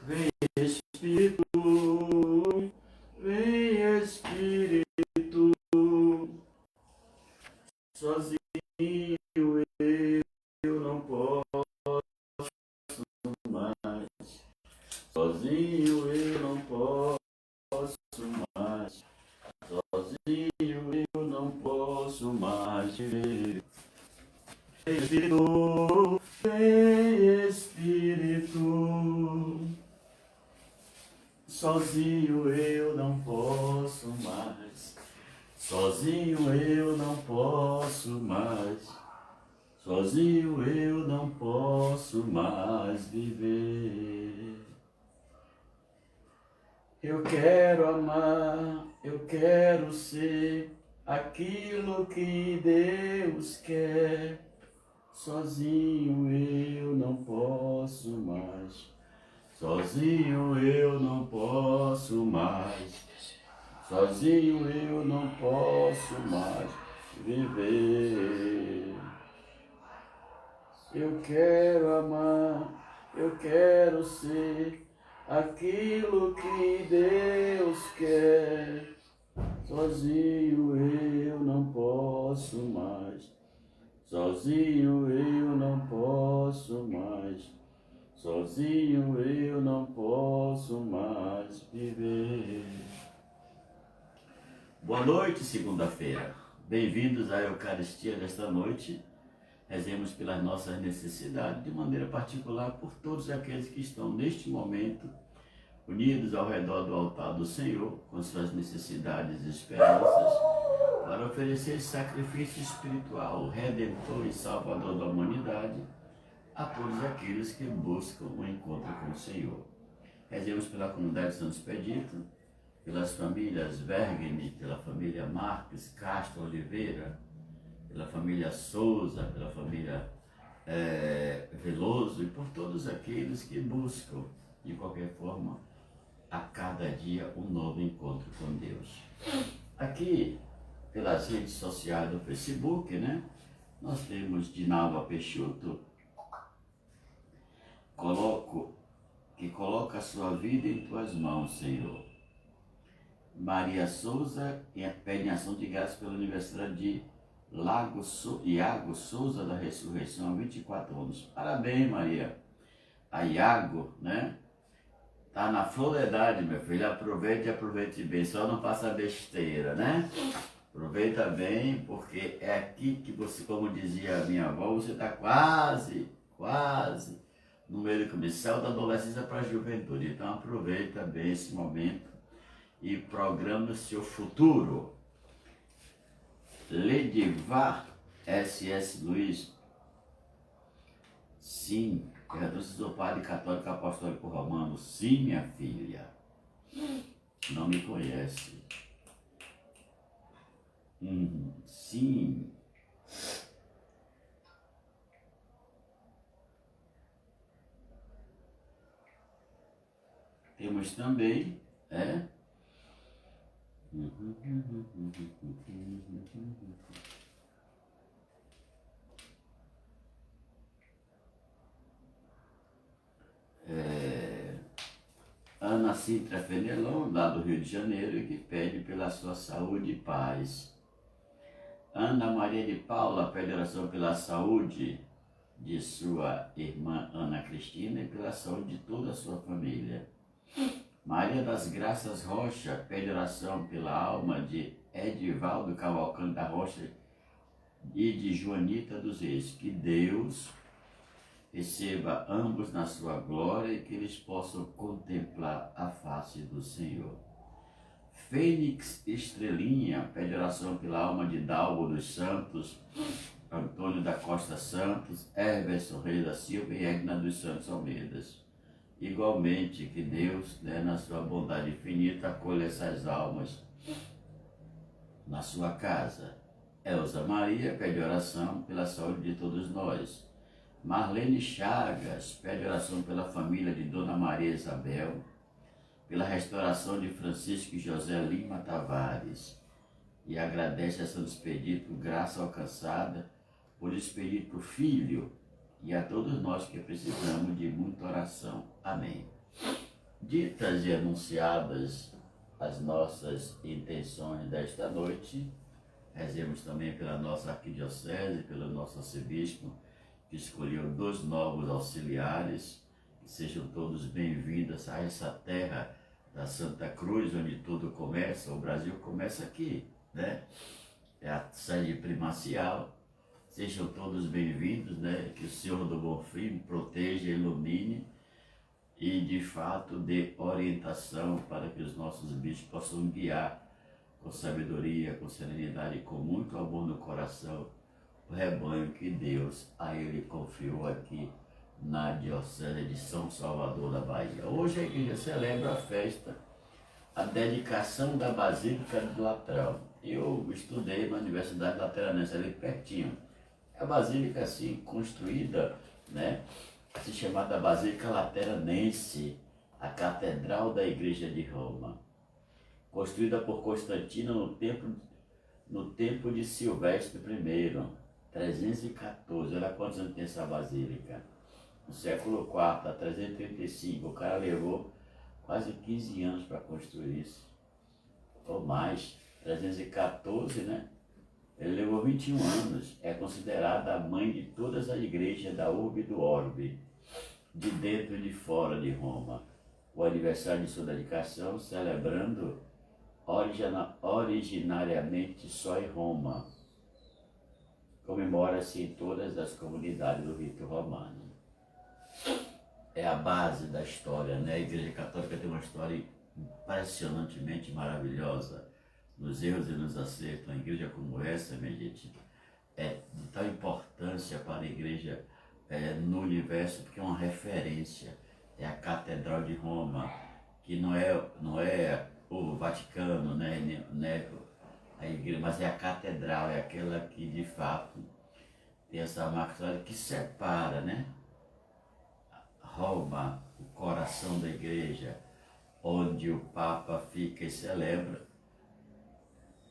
Vem Espírito, vem Espírito, sozinho eu não posso mais, sozinho eu não posso mais, sozinho eu não posso mais viver. Vem Espírito, vem Espírito, sozinho eu não posso mais, sozinho eu não posso mais, sozinho eu não posso mais viver. Eu quero amar, eu quero ser aquilo que Deus quer, sozinho eu não posso mais, sozinho eu não posso mais, sozinho eu não posso mais viver. Eu quero amar, eu quero ser aquilo que Deus quer, sozinho eu não posso mais, sozinho eu não posso mais, sozinho eu não posso mais viver. Boa noite, segunda-feira. Bem-vindos à Eucaristia desta noite. Rezemos pelas nossas necessidades, de maneira particular por todos aqueles que estão neste momento unidos ao redor do altar do Senhor, com suas necessidades e esperanças, para oferecer sacrifício espiritual, redentor e salvador da humanidade, a todos aqueles que buscam um encontro com o Senhor. Rezemos pela comunidade de Santo Expedito, pelas famílias Vergene, pela família Marques, Castro, Oliveira, pela família Souza, pela família Veloso e por todos aqueles que buscam, de qualquer forma, a cada dia um novo encontro com Deus. Aqui, pelas redes sociais do Facebook, né, nós temos Dinalva Peixoto, que coloca a sua vida em tuas mãos, Senhor. Maria Souza pede ação de graças pelo aniversário de Iago Souza da Ressurreição, há 24 anos. Parabéns, Maria. A Iago, né? Tá na flor da idade, meu filho. Aproveite bem. Só não faça besteira, né? Aproveita bem, porque é aqui que você, como dizia a minha avó, você está quase no meio do caminho, da adolescência para a juventude. Então aproveita bem esse momento e programa seu futuro. Ledivar S.S. Luiz, sim, eu sou padre católico apostólico romano, sim, minha filha, não me conhece, sim, temos também, Ana Cintra Fenelon, lá do Rio de Janeiro, que pede pela sua saúde e paz. Ana Maria de Paula pede oração pela saúde de sua irmã Ana Cristina e pela saúde de toda a sua família. Maria das Graças Rocha pede oração pela alma de Edivaldo Cavalcante da Rocha e de Joanita dos Reis. Que Deus receba ambos na sua glória e que eles possam contemplar a face do Senhor. Fênix Estrelinha pede oração pela alma de Dalbo dos Santos, Antônio da Costa Santos, Herberson Reis da Silva e Egna dos Santos Almeidas. Igualmente, que Deus, na sua bondade infinita, acolha essas almas na sua casa. Elza Maria pede oração pela saúde de todos nós. Marlene Chagas pede oração pela família de Dona Maria Isabel, pela restauração de Francisco e José Lima Tavares, e agradece a Santo Expedito graça alcançada por Expedito Filho, e a todos nós que precisamos de muita oração. Amém. Ditas e anunciadas as nossas intenções desta noite, rezemos também pela nossa arquidiocese, pelo nosso arcebispo, que escolheu 2 novos auxiliares, que sejam todos bem-vindos a essa terra da Santa Cruz, onde tudo começa. O Brasil começa aqui, né? É a sede primacial. Sejam todos bem-vindos, né? Que o Senhor do Bonfim proteja, ilumine e, de fato, dê orientação para que os nossos bispos possam guiar com sabedoria, com serenidade, com muito amor no coração, o rebanho que Deus a ele confiou aqui na Diocese de São Salvador da Bahia. Hoje a igreja celebra a festa, a dedicação da Basílica de Latrão. Eu estudei na Universidade Lateranense, ali pertinho. A Basílica, assim, construída, né, se chamada Basílica Lateranense, a Catedral da Igreja de Roma. Construída por Constantino no tempo de Silvestre I, 314. Olha quantos anos tem essa basílica. No século IV, a 335, o cara levou quase 15 anos para construir isso. Ou mais, 314, né? Ele levou 21 anos. É considerada a mãe de todas as igrejas da urbe e do orbe, de dentro e de fora de Roma. O aniversário de sua dedicação, celebrando originariamente só em Roma. Comemora-se em todas as comunidades do rito romano. É a base da história, né? A Igreja Católica tem uma história impressionantemente maravilhosa, nos erros e nos acertos. Uma igreja como essa, minha gente, é de tal importância para a igreja no universo, porque é uma referência. É a Catedral de Roma, que não é o Vaticano, né, a igreja, mas é a catedral, é aquela que de fato tem essa marca histórica que separa, né, Roma, o coração da igreja, onde o Papa fica e celebra,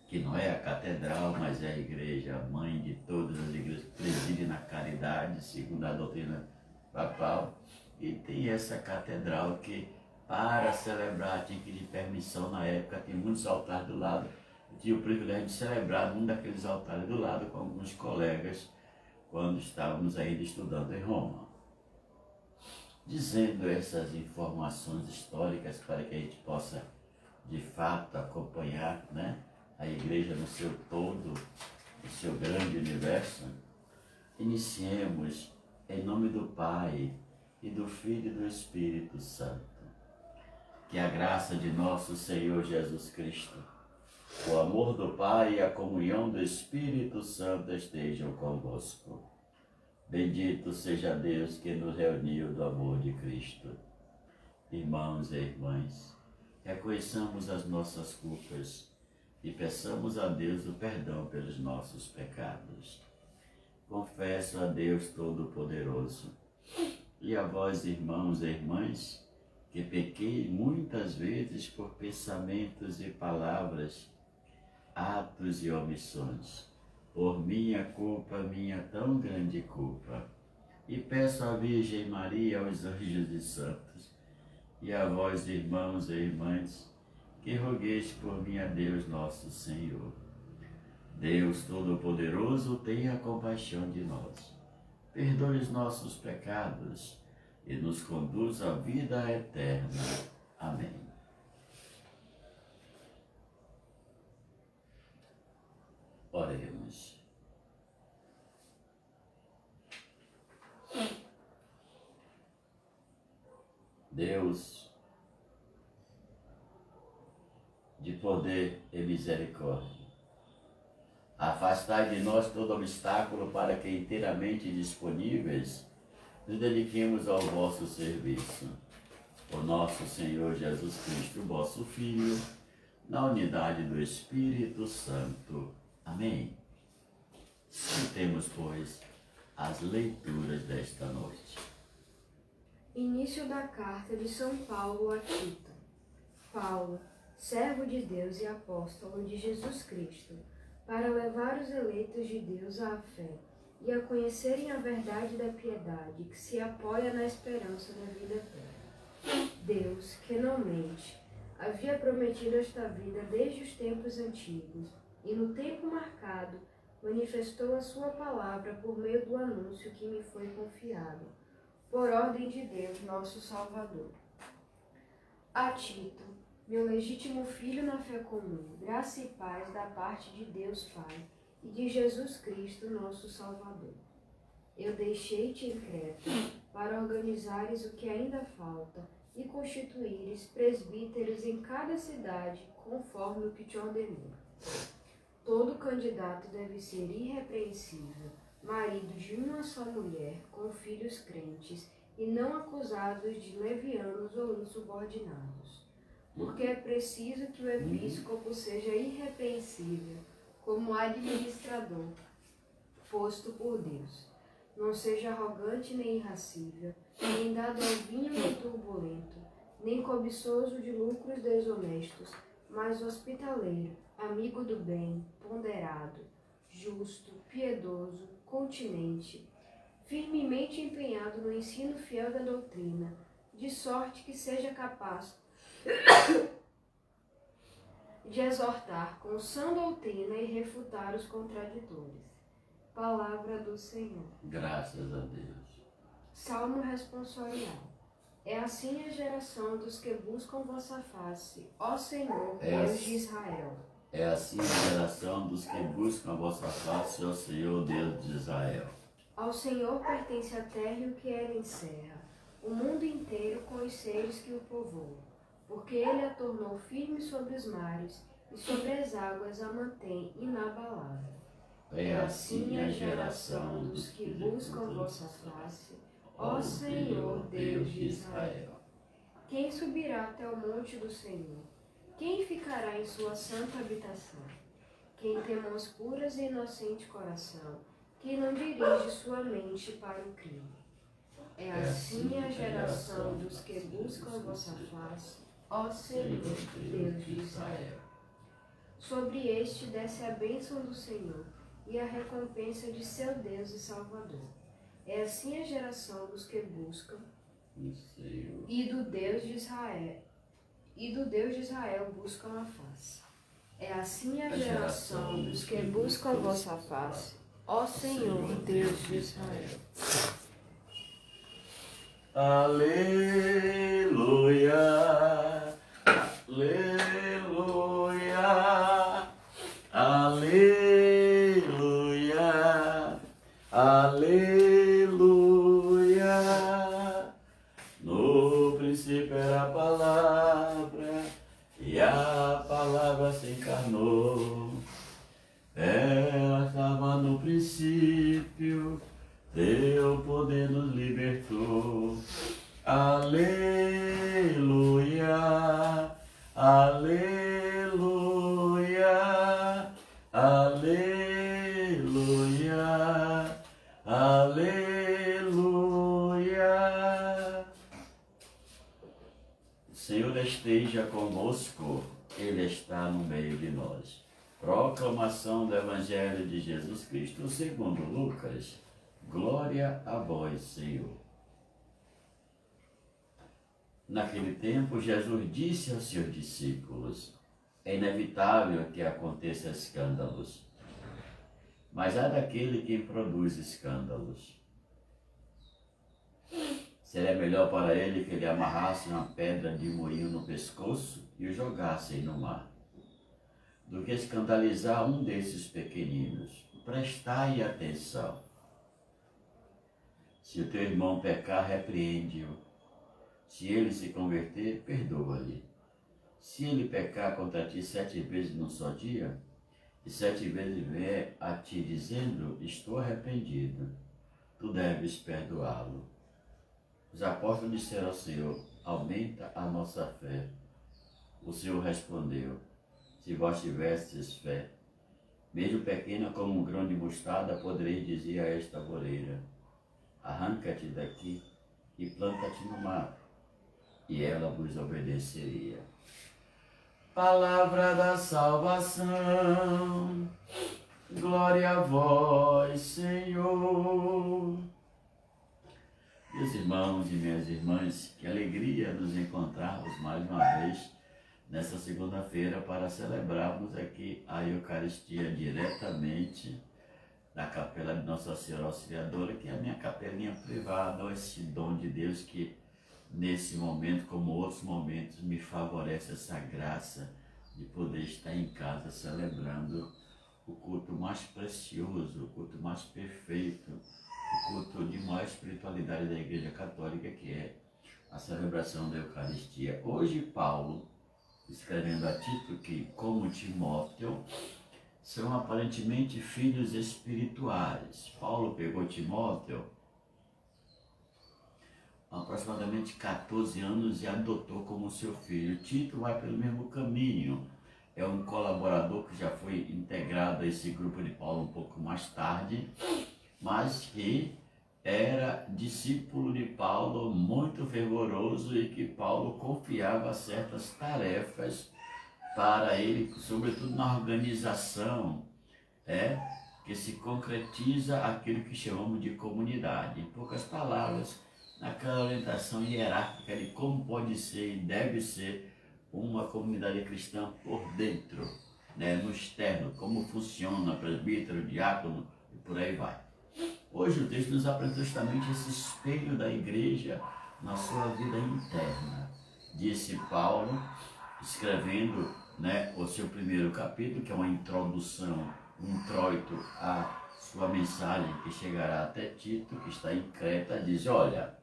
que não é a catedral, mas é a igreja, a mãe de todas as igrejas, que preside na caridade, segundo a doutrina papal, e tem essa catedral que, para celebrar, tinha que pedir permissão na época, tem muitos altares do lado. Eu tive o privilégio de celebrar num daqueles altares do lado com alguns colegas, quando estávamos ainda estudando em Roma. Dizendo essas informações históricas para que a gente possa, de fato, acompanhar, né, a igreja no seu todo, no seu grande universo, iniciemos em nome do Pai, e do Filho e do Espírito Santo. Que a graça de nosso Senhor Jesus Cristo, o amor do Pai e a comunhão do Espírito Santo estejam convosco. Bendito seja Deus que nos reuniu do amor de Cristo. Irmãos e irmãs, reconheçamos as nossas culpas e peçamos a Deus o perdão pelos nossos pecados. Confesso a Deus Todo-Poderoso e a vós, irmãos e irmãs, que pequei muitas vezes por pensamentos e palavras, atos e omissões, por minha culpa, minha tão grande culpa. E peço à Virgem Maria, aos anjos e santos, e a vós, irmãos e irmãs, que rogueis por mim a Deus nosso Senhor. Deus Todo-Poderoso, tenha compaixão de nós, perdoe os nossos pecados e nos conduz à vida eterna. Amém. Oremos. Deus de poder e misericórdia, afastai de nós todo obstáculo para que, inteiramente disponíveis, nos dediquemos ao vosso serviço. Por nosso Senhor Jesus Cristo, vosso Filho, na unidade do Espírito Santo. Amém. Temos, pois, as leituras desta noite. Início da carta de São Paulo a Tito. Paulo, servo de Deus e apóstolo de Jesus Cristo, para levar os eleitos de Deus à fé e a conhecerem a verdade da piedade que se apoia na esperança da vida eterna. Deus, que não havia prometido esta vida desde os tempos antigos, e no tempo marcado manifestou a sua palavra por meio do anúncio que me foi confiado, por ordem de Deus, nosso Salvador. A Tito, meu legítimo filho na fé comum, graça e paz da parte de Deus Pai e de Jesus Cristo, nosso Salvador. Eu deixei-te em Creta para organizares o que ainda falta e constituíres presbíteros em cada cidade, conforme o que te ordenei. Todo candidato deve ser irrepreensível, marido de uma só mulher, com filhos crentes, e não acusados de levianos ou insubordinados. Porque é preciso que o episcopo seja irrepreensível, como administrador, posto por Deus. Não seja arrogante nem irracível, nem dado ao vinho nem turbulento, nem cobiçoso de lucros desonestos, mas hospitaleiro, amigo do bem, ponderado, justo, piedoso, continente, firmemente empenhado no ensino fiel da doutrina, de sorte que seja capaz de exortar com sã doutrina e refutar os contraditores. Palavra do Senhor. Graças a Deus. Salmo responsorial. É assim a geração dos que buscam vossa face, ó Senhor, Deus de Israel. É assim a geração dos que buscam a vossa face, ó Senhor, Deus de Israel. Ao Senhor pertence a terra e o que ela encerra, o mundo inteiro com os seres que o povoam, porque ele a tornou firme sobre os mares e sobre as águas a mantém inabalável. É assim a geração dos que buscam vossa face, ó Senhor, Deus de Israel. Quem subirá até o monte do Senhor? Quem ficará em sua santa habitação? Quem tem mãos puras e inocente coração, que não dirige sua mente para o crime. É assim a geração dos que buscam vossa face, ó Senhor, Deus de Israel. Sobre este desce a bênção do Senhor e a recompensa de seu Deus e Salvador. É assim a geração dos que buscam e do Deus de Israel buscam a face. É assim a geração dos que buscam vossa face, ó Senhor, Deus de Israel. Aleluia, aleluia, aleluia, aleluia. No princípio era a palavra, e a palavra se encarnou. Ela estava no princípio, teu poder nos libertou. Aleluia, aleluia, aleluia, aleluia. O Senhor esteja conosco, Ele está no meio de nós. Proclamação do Evangelho de Jesus Cristo segundo Lucas. Glória a vós, Senhor. Naquele tempo, Jesus disse aos seus discípulos: é inevitável que aconteça escândalos, mas há daquele que produz escândalos. Seria melhor para ele que ele amarrasse uma pedra de moinho no pescoço e o jogassem no mar, do que escandalizar um desses pequeninos. Prestai atenção. Se o teu irmão pecar, repreende-o. Se ele se converter, perdoa-lhe. Se ele pecar contra ti 7 vezes num só dia, e 7 vezes vier a ti dizendo: estou arrependido, tu deves perdoá-lo. Os apóstolos disseram ao Senhor: aumenta a nossa fé. O Senhor respondeu: se vós tivesses fé, mesmo pequena como um grão de mostarda, podereis dizer a esta amoreira: arranca-te daqui e planta-te no mar, e ela vos obedeceria. Palavra da salvação, glória a vós, Senhor. Meus irmãos e minhas irmãs, que alegria nos encontrarmos mais uma vez nessa segunda-feira para celebrarmos aqui a Eucaristia diretamente da Capela de Nossa Senhora Auxiliadora, que é a minha capelinha privada, esse dom de Deus que nesse momento, como outros momentos, me favorece essa graça de poder estar em casa celebrando o culto mais precioso, o culto mais perfeito, o culto de maior espiritualidade da Igreja Católica, que é a celebração da Eucaristia. Hoje, Paulo, escrevendo a Tito, que, como Timóteo, são aparentemente filhos espirituais. Paulo pegou Timóteo há aproximadamente 14 anos e adotou como seu filho. Tito vai pelo mesmo caminho. É um colaborador que já foi integrado a esse grupo de Paulo um pouco mais tarde, mas que era discípulo de Paulo, muito fervoroso, e que Paulo confiava certas tarefas para ele, sobretudo na organização, que se concretiza aquilo que chamamos de comunidade. Em poucas palavras, naquela orientação hierárquica de como pode ser e deve ser uma comunidade cristã por dentro, no externo, como funciona presbítero, diácono e por aí vai. Hoje o texto nos apresenta justamente esse espelho da igreja na sua vida interna. Disse Paulo, escrevendo o seu primeiro capítulo, que é uma introdução, um introito à sua mensagem que chegará até Tito, que está em Creta, diz: olha,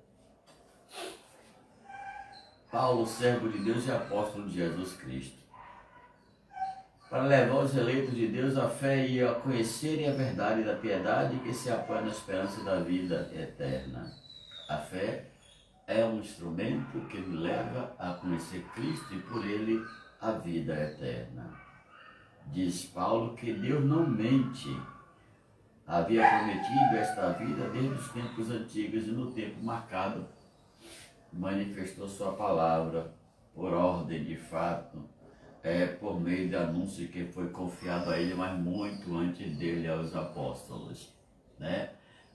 Paulo, servo de Deus e apóstolo de Jesus Cristo, para levar os eleitos de Deus à fé e a conhecerem a verdade da piedade que se apoia na esperança da vida eterna. A fé é um instrumento que me leva a conhecer Cristo e por ele a vida eterna. Diz Paulo que Deus não mente. Havia prometido esta vida desde os tempos antigos e no tempo marcado manifestou sua palavra por ordem de fato, por meio de anúncio que foi confiado a ele, mas muito antes dele aos apóstolos,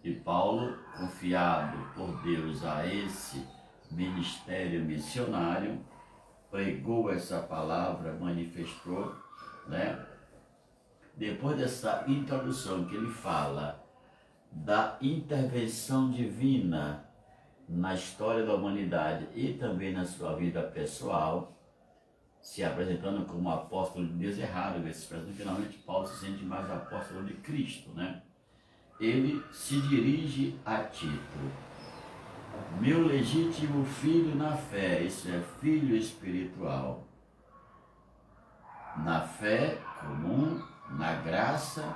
E Paulo, confiado por Deus a esse ministério missionário, pregou essa palavra, manifestou, Depois dessa introdução que ele fala da intervenção divina na história da humanidade e também na sua vida pessoal, se apresentando como apóstolo de Deus, é raro ver essa expressão, finalmente Paulo se sente mais apóstolo de Cristo, Ele se dirige a Tito: meu legítimo filho na fé, isso é filho espiritual, na fé comum, na graça,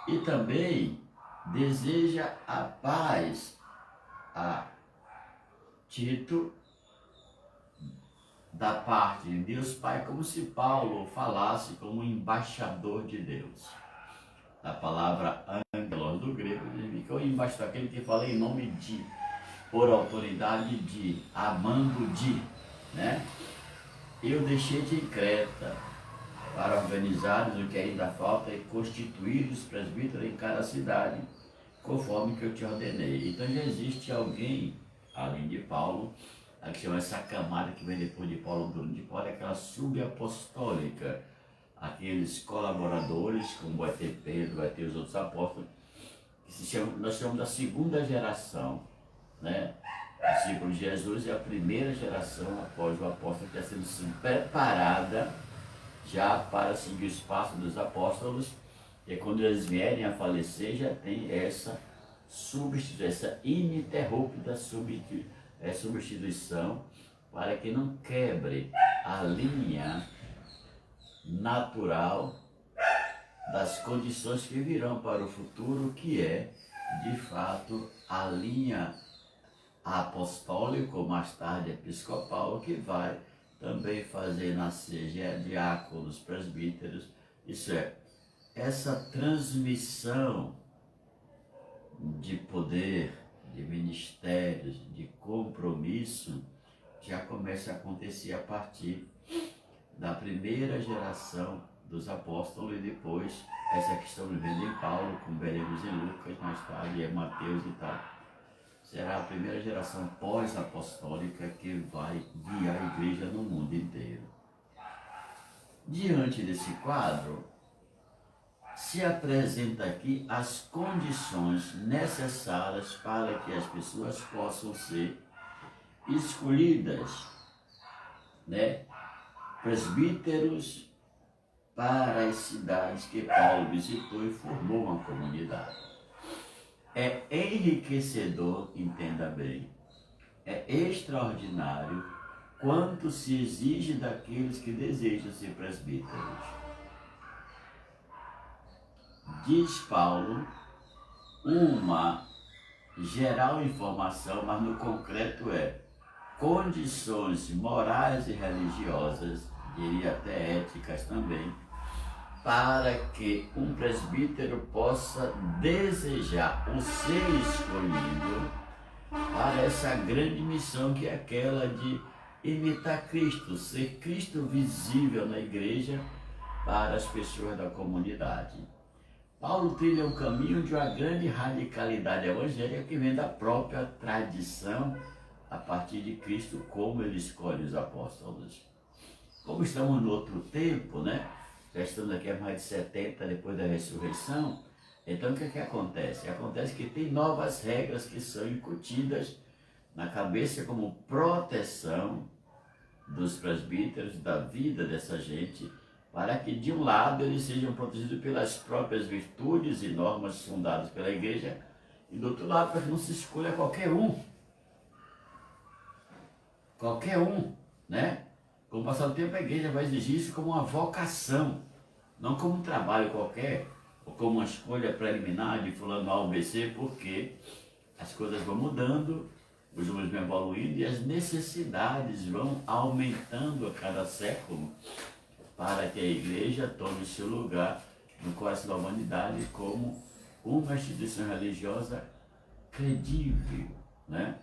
E também deseja a paz a Tito da parte de Deus Pai, como se Paulo falasse como embaixador de Deus. A palavra angelos do grego significa o embaixador, aquele que fala em nome de, por autoridade de, amando de, Eu deixei-te em Creta para organizares o que ainda falta e constituir os presbíteros em cada cidade, conforme que eu te ordenei. Então já existe alguém, além de Paulo, a que chama essa camada que vem depois de Paulo, Bruno de Paulo, é aquela subapostólica, aqueles colaboradores, como vai ter Pedro, vai ter os outros apóstolos, que nós chamamos da segunda geração, O discípulo de Jesus é a primeira geração após o apóstolo, que está sendo preparada já para seguir o espaço dos apóstolos, e quando eles vierem a falecer já tem essa substituição, essa ininterrupta substituição, para que não quebre a linha natural das condições que virão para o futuro, que é, de fato, a linha apostólica, ou mais tarde episcopal, que vai também fazer nascer diáconos, presbíteros. Isso é, essa transmissão de poder, de ministérios, de compromisso, já começa a acontecer a partir da primeira geração dos apóstolos, e depois essa que estamos vendo em Paulo, com veremos em Lucas, mais tarde é Mateus e tal. Será a primeira geração pós-apostólica que vai guiar a igreja no mundo inteiro. Diante desse quadro, se apresenta aqui as condições necessárias para que as pessoas possam ser escolhidas, né? Presbíteros para as cidades que Paulo visitou e formou uma comunidade. É enriquecedor, entenda bem, é extraordinário quanto se exige daqueles que desejam ser presbíteros. Diz Paulo uma geral informação, mas no concreto é condições morais e religiosas, diria até éticas também, para que um presbítero possa desejar o ser escolhido para essa grande missão que é aquela de imitar Cristo, ser Cristo visível na igreja para as pessoas da comunidade. Paulo trilha o caminho de uma grande radicalidade evangélica que vem da própria tradição a partir de Cristo, como ele escolhe os apóstolos. Como estamos no outro tempo, né? Já estamos aqui há mais de 70 depois da ressurreição, então o que acontece? Acontece que tem novas regras que são incutidas na cabeça como proteção dos presbíteros, da vida dessa gente, para que de um lado eles sejam protegidos pelas próprias virtudes e normas fundadas pela igreja, e do outro lado para que não se escolha qualquer um, né? Com o passar do tempo a igreja vai exigir isso como uma vocação, não como um trabalho qualquer, ou como uma escolha preliminar de fulano A ou B, C, porque as coisas vão mudando, os números vão evoluindo e as necessidades vão aumentando a cada século, para que a igreja tome seu lugar no coração da humanidade como uma instituição religiosa credível, né?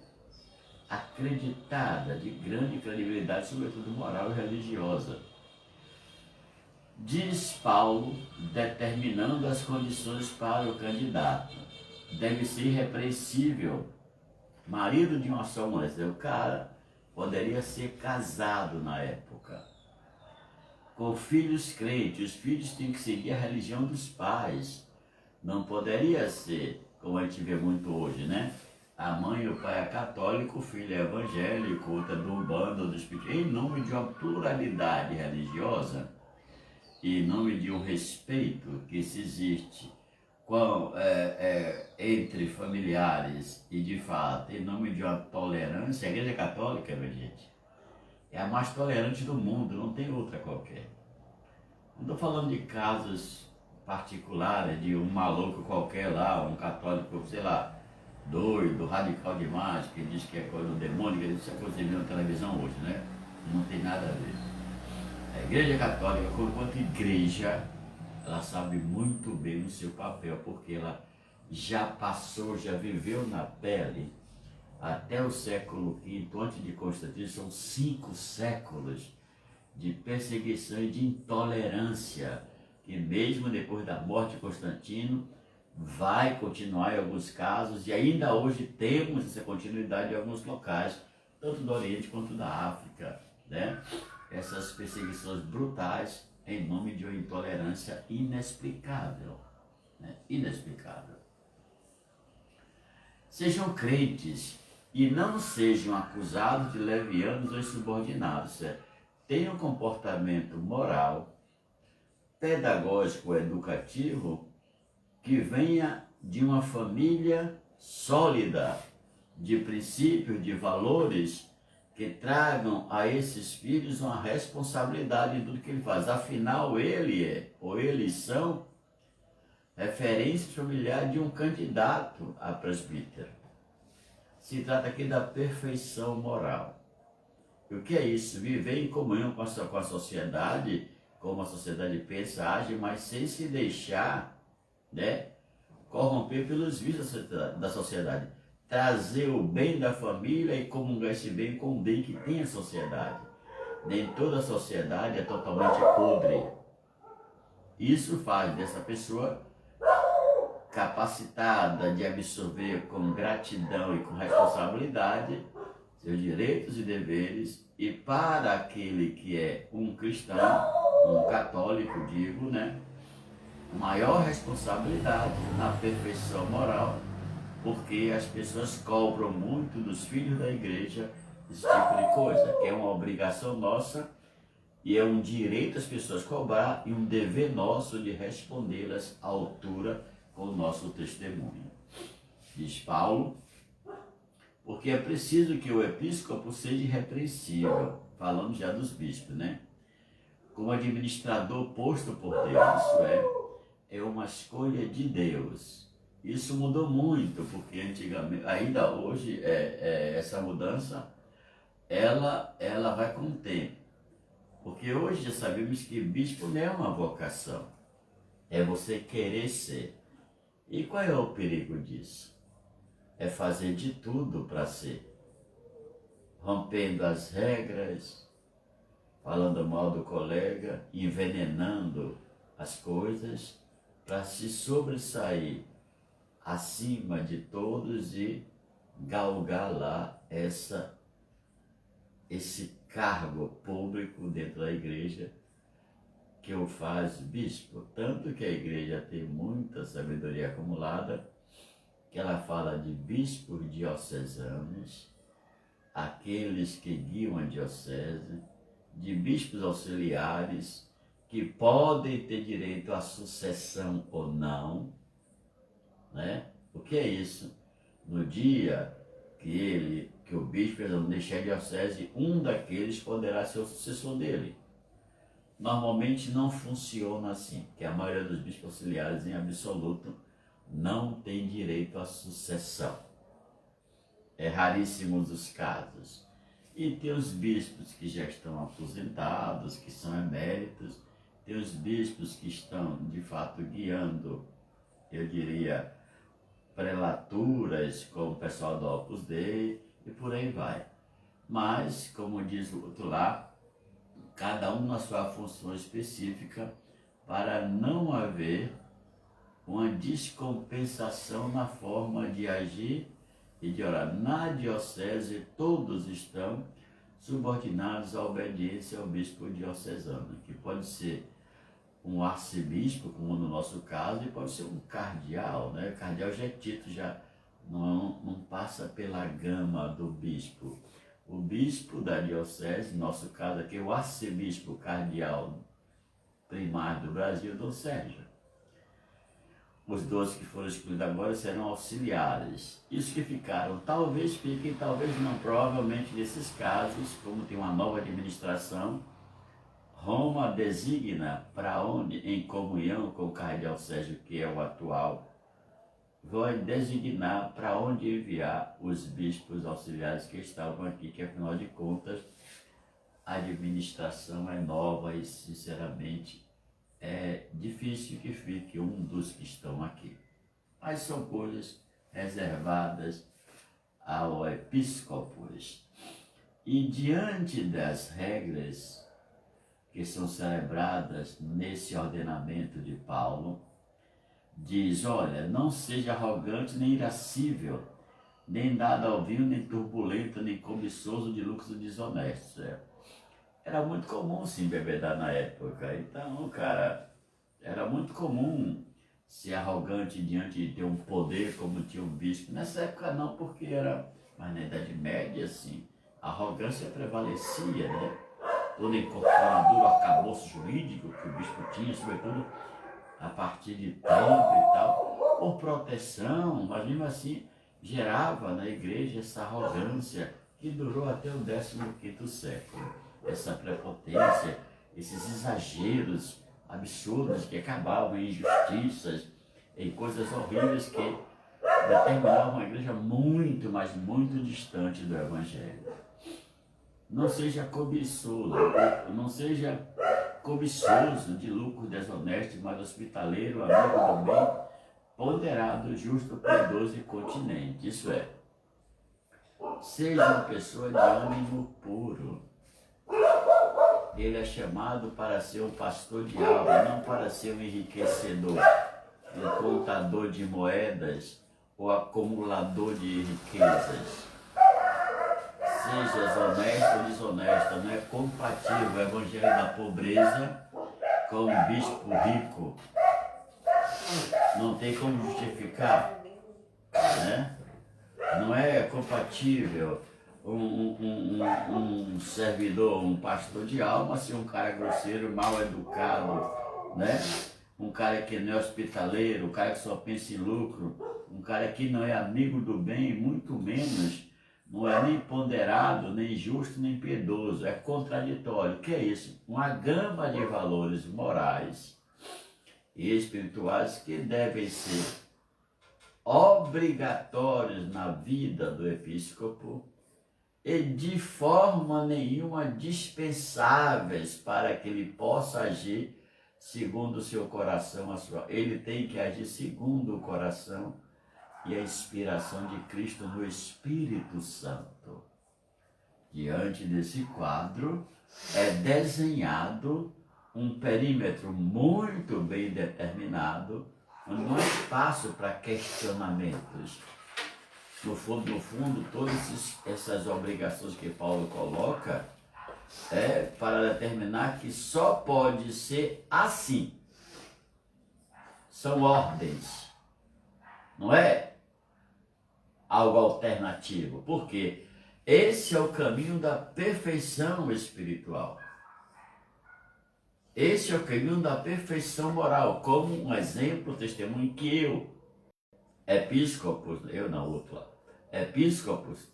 Acreditada, de grande credibilidade, sobretudo moral e religiosa. Diz Paulo, determinando as condições para o candidato. Deve ser irrepreensível, marido de uma só mulher. O cara poderia ser casado na época, com filhos crentes. Os filhos tinham que seguir a religião dos pais. Não poderia ser, como a gente vê muito hoje, né? A mãe e o pai é católico, o filho é evangélico, outro é do bando, do espírito. Em nome de uma pluralidade religiosa, e em nome de um respeito que se existe entre familiares e, de fato, em nome de uma tolerância, a Igreja Católica, minha gente, é a mais tolerante do mundo, não tem outra qualquer. Não estou falando de casos particulares, de um maluco qualquer lá, um católico, sei lá, doido, radical demais, que diz que é coisa do demônio, que isso é coisa que você vê na televisão hoje, né? Não tem nada a ver. A Igreja Católica, enquanto igreja, ela sabe muito bem o seu papel, porque ela já passou, já viveu na pele, até o século V, antes de Constantino, são 5 séculos de perseguição e de intolerância, que mesmo depois da morte de Constantino, vai continuar em alguns casos, e ainda hoje temos essa continuidade em alguns locais, tanto do Oriente quanto da África, né? Essas perseguições brutais em nome de uma intolerância inexplicável, né? Inexplicável. Sejam crentes e não sejam acusados de levianos ou insubordinados. Tenham um comportamento moral, pedagógico, educativo, que venha de uma família sólida, de princípios, de valores, que tragam a esses filhos uma responsabilidade em tudo que ele faz. Afinal, ele é, ou eles são, referência familiar de um candidato a presbítero. Se trata aqui da perfeição moral. E o que é isso? Viver em comunhão com a sociedade, como a sociedade pensa, age, mas sem se deixar, né, corromper pelos vícios da sociedade. Trazer o bem da família e comungar esse bem com o bem que tem a sociedade. Nem toda a sociedade é totalmente podre. Isso faz dessa pessoa capacitada de absorver com gratidão e com responsabilidade seus direitos e deveres, e para aquele que é um cristão, um católico, digo, né, maior responsabilidade na perfeição moral, porque as pessoas cobram muito dos filhos da igreja esse tipo de coisa, que é uma obrigação nossa e é um direito as pessoas cobrar e um dever nosso de respondê-las à altura com o nosso testemunho. Diz Paulo, porque é preciso que o episcopo seja irrepreensível, falando já dos bispos, né? Como administrador posto por Deus, isso é uma escolha de Deus. Isso mudou muito, porque antigamente, ainda hoje, essa mudança, ela vai com o tempo. Porque hoje já sabemos que bispo não é uma vocação, é você querer ser. E qual é o perigo disso? É fazer de tudo para ser, rompendo as regras, falando mal do colega, envenenando as coisas para se sobressair acima de todos e galgar lá esse cargo público dentro da igreja que o faz bispo. Tanto que a igreja tem muita sabedoria acumulada, que ela fala de bispos diocesanos, aqueles que guiam a diocese, de bispos auxiliares, que podem ter direito à sucessão ou não, né? O que é isso? No dia que o bispo deixar a diocese, um daqueles poderá ser o sucessor dele. Normalmente não funciona assim, porque a maioria dos bispos auxiliares, em absoluto, não tem direito à sucessão. É raríssimos os casos. E tem os bispos que já estão aposentados, que são eméritos, tem os bispos que estão, de fato, guiando, eu diria, prelaturas, como o pessoal do Opus Dei, e por aí vai. Mas, como diz o outro lá, cada um na sua função específica, para não haver uma descompensação na forma de agir e de orar. Na diocese, todos estão subordinados à obediência ao bispo diocesano, que pode ser um arcebispo, como no nosso caso, e pode ser um cardeal, né? O cardeal já é título, já não passa pela gama do bispo. O bispo da diocese, no nosso caso aqui, o arcebispo cardeal primário do Brasil, Dom Sérgio. Os 12 que foram escolhidos agora serão auxiliares. Isso que ficaram, talvez fiquem, talvez não, provavelmente nesses casos, como tem uma nova administração, Roma designa para onde, em comunhão com o cardeal Sérgio, que é o atual, vai designar para onde enviar os bispos auxiliares que estavam aqui, que afinal de contas a administração é nova e sinceramente é difícil que fique um dos que estão aqui. Mas são coisas reservadas ao episcopos. E diante das regras que são celebradas nesse ordenamento de Paulo, diz, olha, não seja arrogante nem irascível, nem dado ao vinho, nem turbulento, nem cobiçoso de lucros desonestos. Era muito comum se embebedar na época, então, cara, era muito comum ser arrogante diante de ter um poder como tinha um bispo. Nessa época não, porque era, mas na Idade Média, assim, a arrogância prevalecia, né? Todo incorporador, arcabouço jurídico que o bispo tinha, sobretudo a partir de tempo e tal, por proteção, mas mesmo assim gerava na igreja essa arrogância que durou até o 15º século. Essa prepotência, esses exageros absurdos que acabavam em injustiças, em coisas horríveis que determinavam uma igreja muito, mas muito distante do Evangelho. Não seja cobiçoso, não seja cobiçoso de lucros desonestos, mas hospitaleiro, amigo do bem, ponderado, justo, piedoso e continente. Isso é, seja uma pessoa de ânimo puro. Ele é chamado para ser um pastor de alma, não para ser um enriquecedor, um contador de moedas ou acumulador de riquezas. sejas honesto ou desonesta, não é compatível o evangelho da pobreza com o bispo rico. Não tem como justificar, né? Não é compatível um servidor, um pastor de alma, ser um cara grosseiro, mal educado, né? Um cara que não é hospitaleiro, um cara que só pensa em lucro, um cara que não é amigo do bem, muito menos, não é nem ponderado, nem justo, nem piedoso, é contraditório. O que é isso? Uma gama de valores morais e espirituais que devem ser obrigatórios na vida do episcopo e de forma nenhuma dispensáveis para que ele possa agir segundo o seu coração. Ele tem que agir segundo o coração e a inspiração de Cristo no Espírito Santo. Diante desse quadro é desenhado um perímetro muito bem determinado, onde não há espaço para questionamentos. No fundo, todas essas obrigações que Paulo coloca é para determinar que só pode ser assim. São ordens, não é algo alternativo, porque esse é o caminho da perfeição espiritual. Esse é o caminho da perfeição moral, como um exemplo, testemunho que episcopos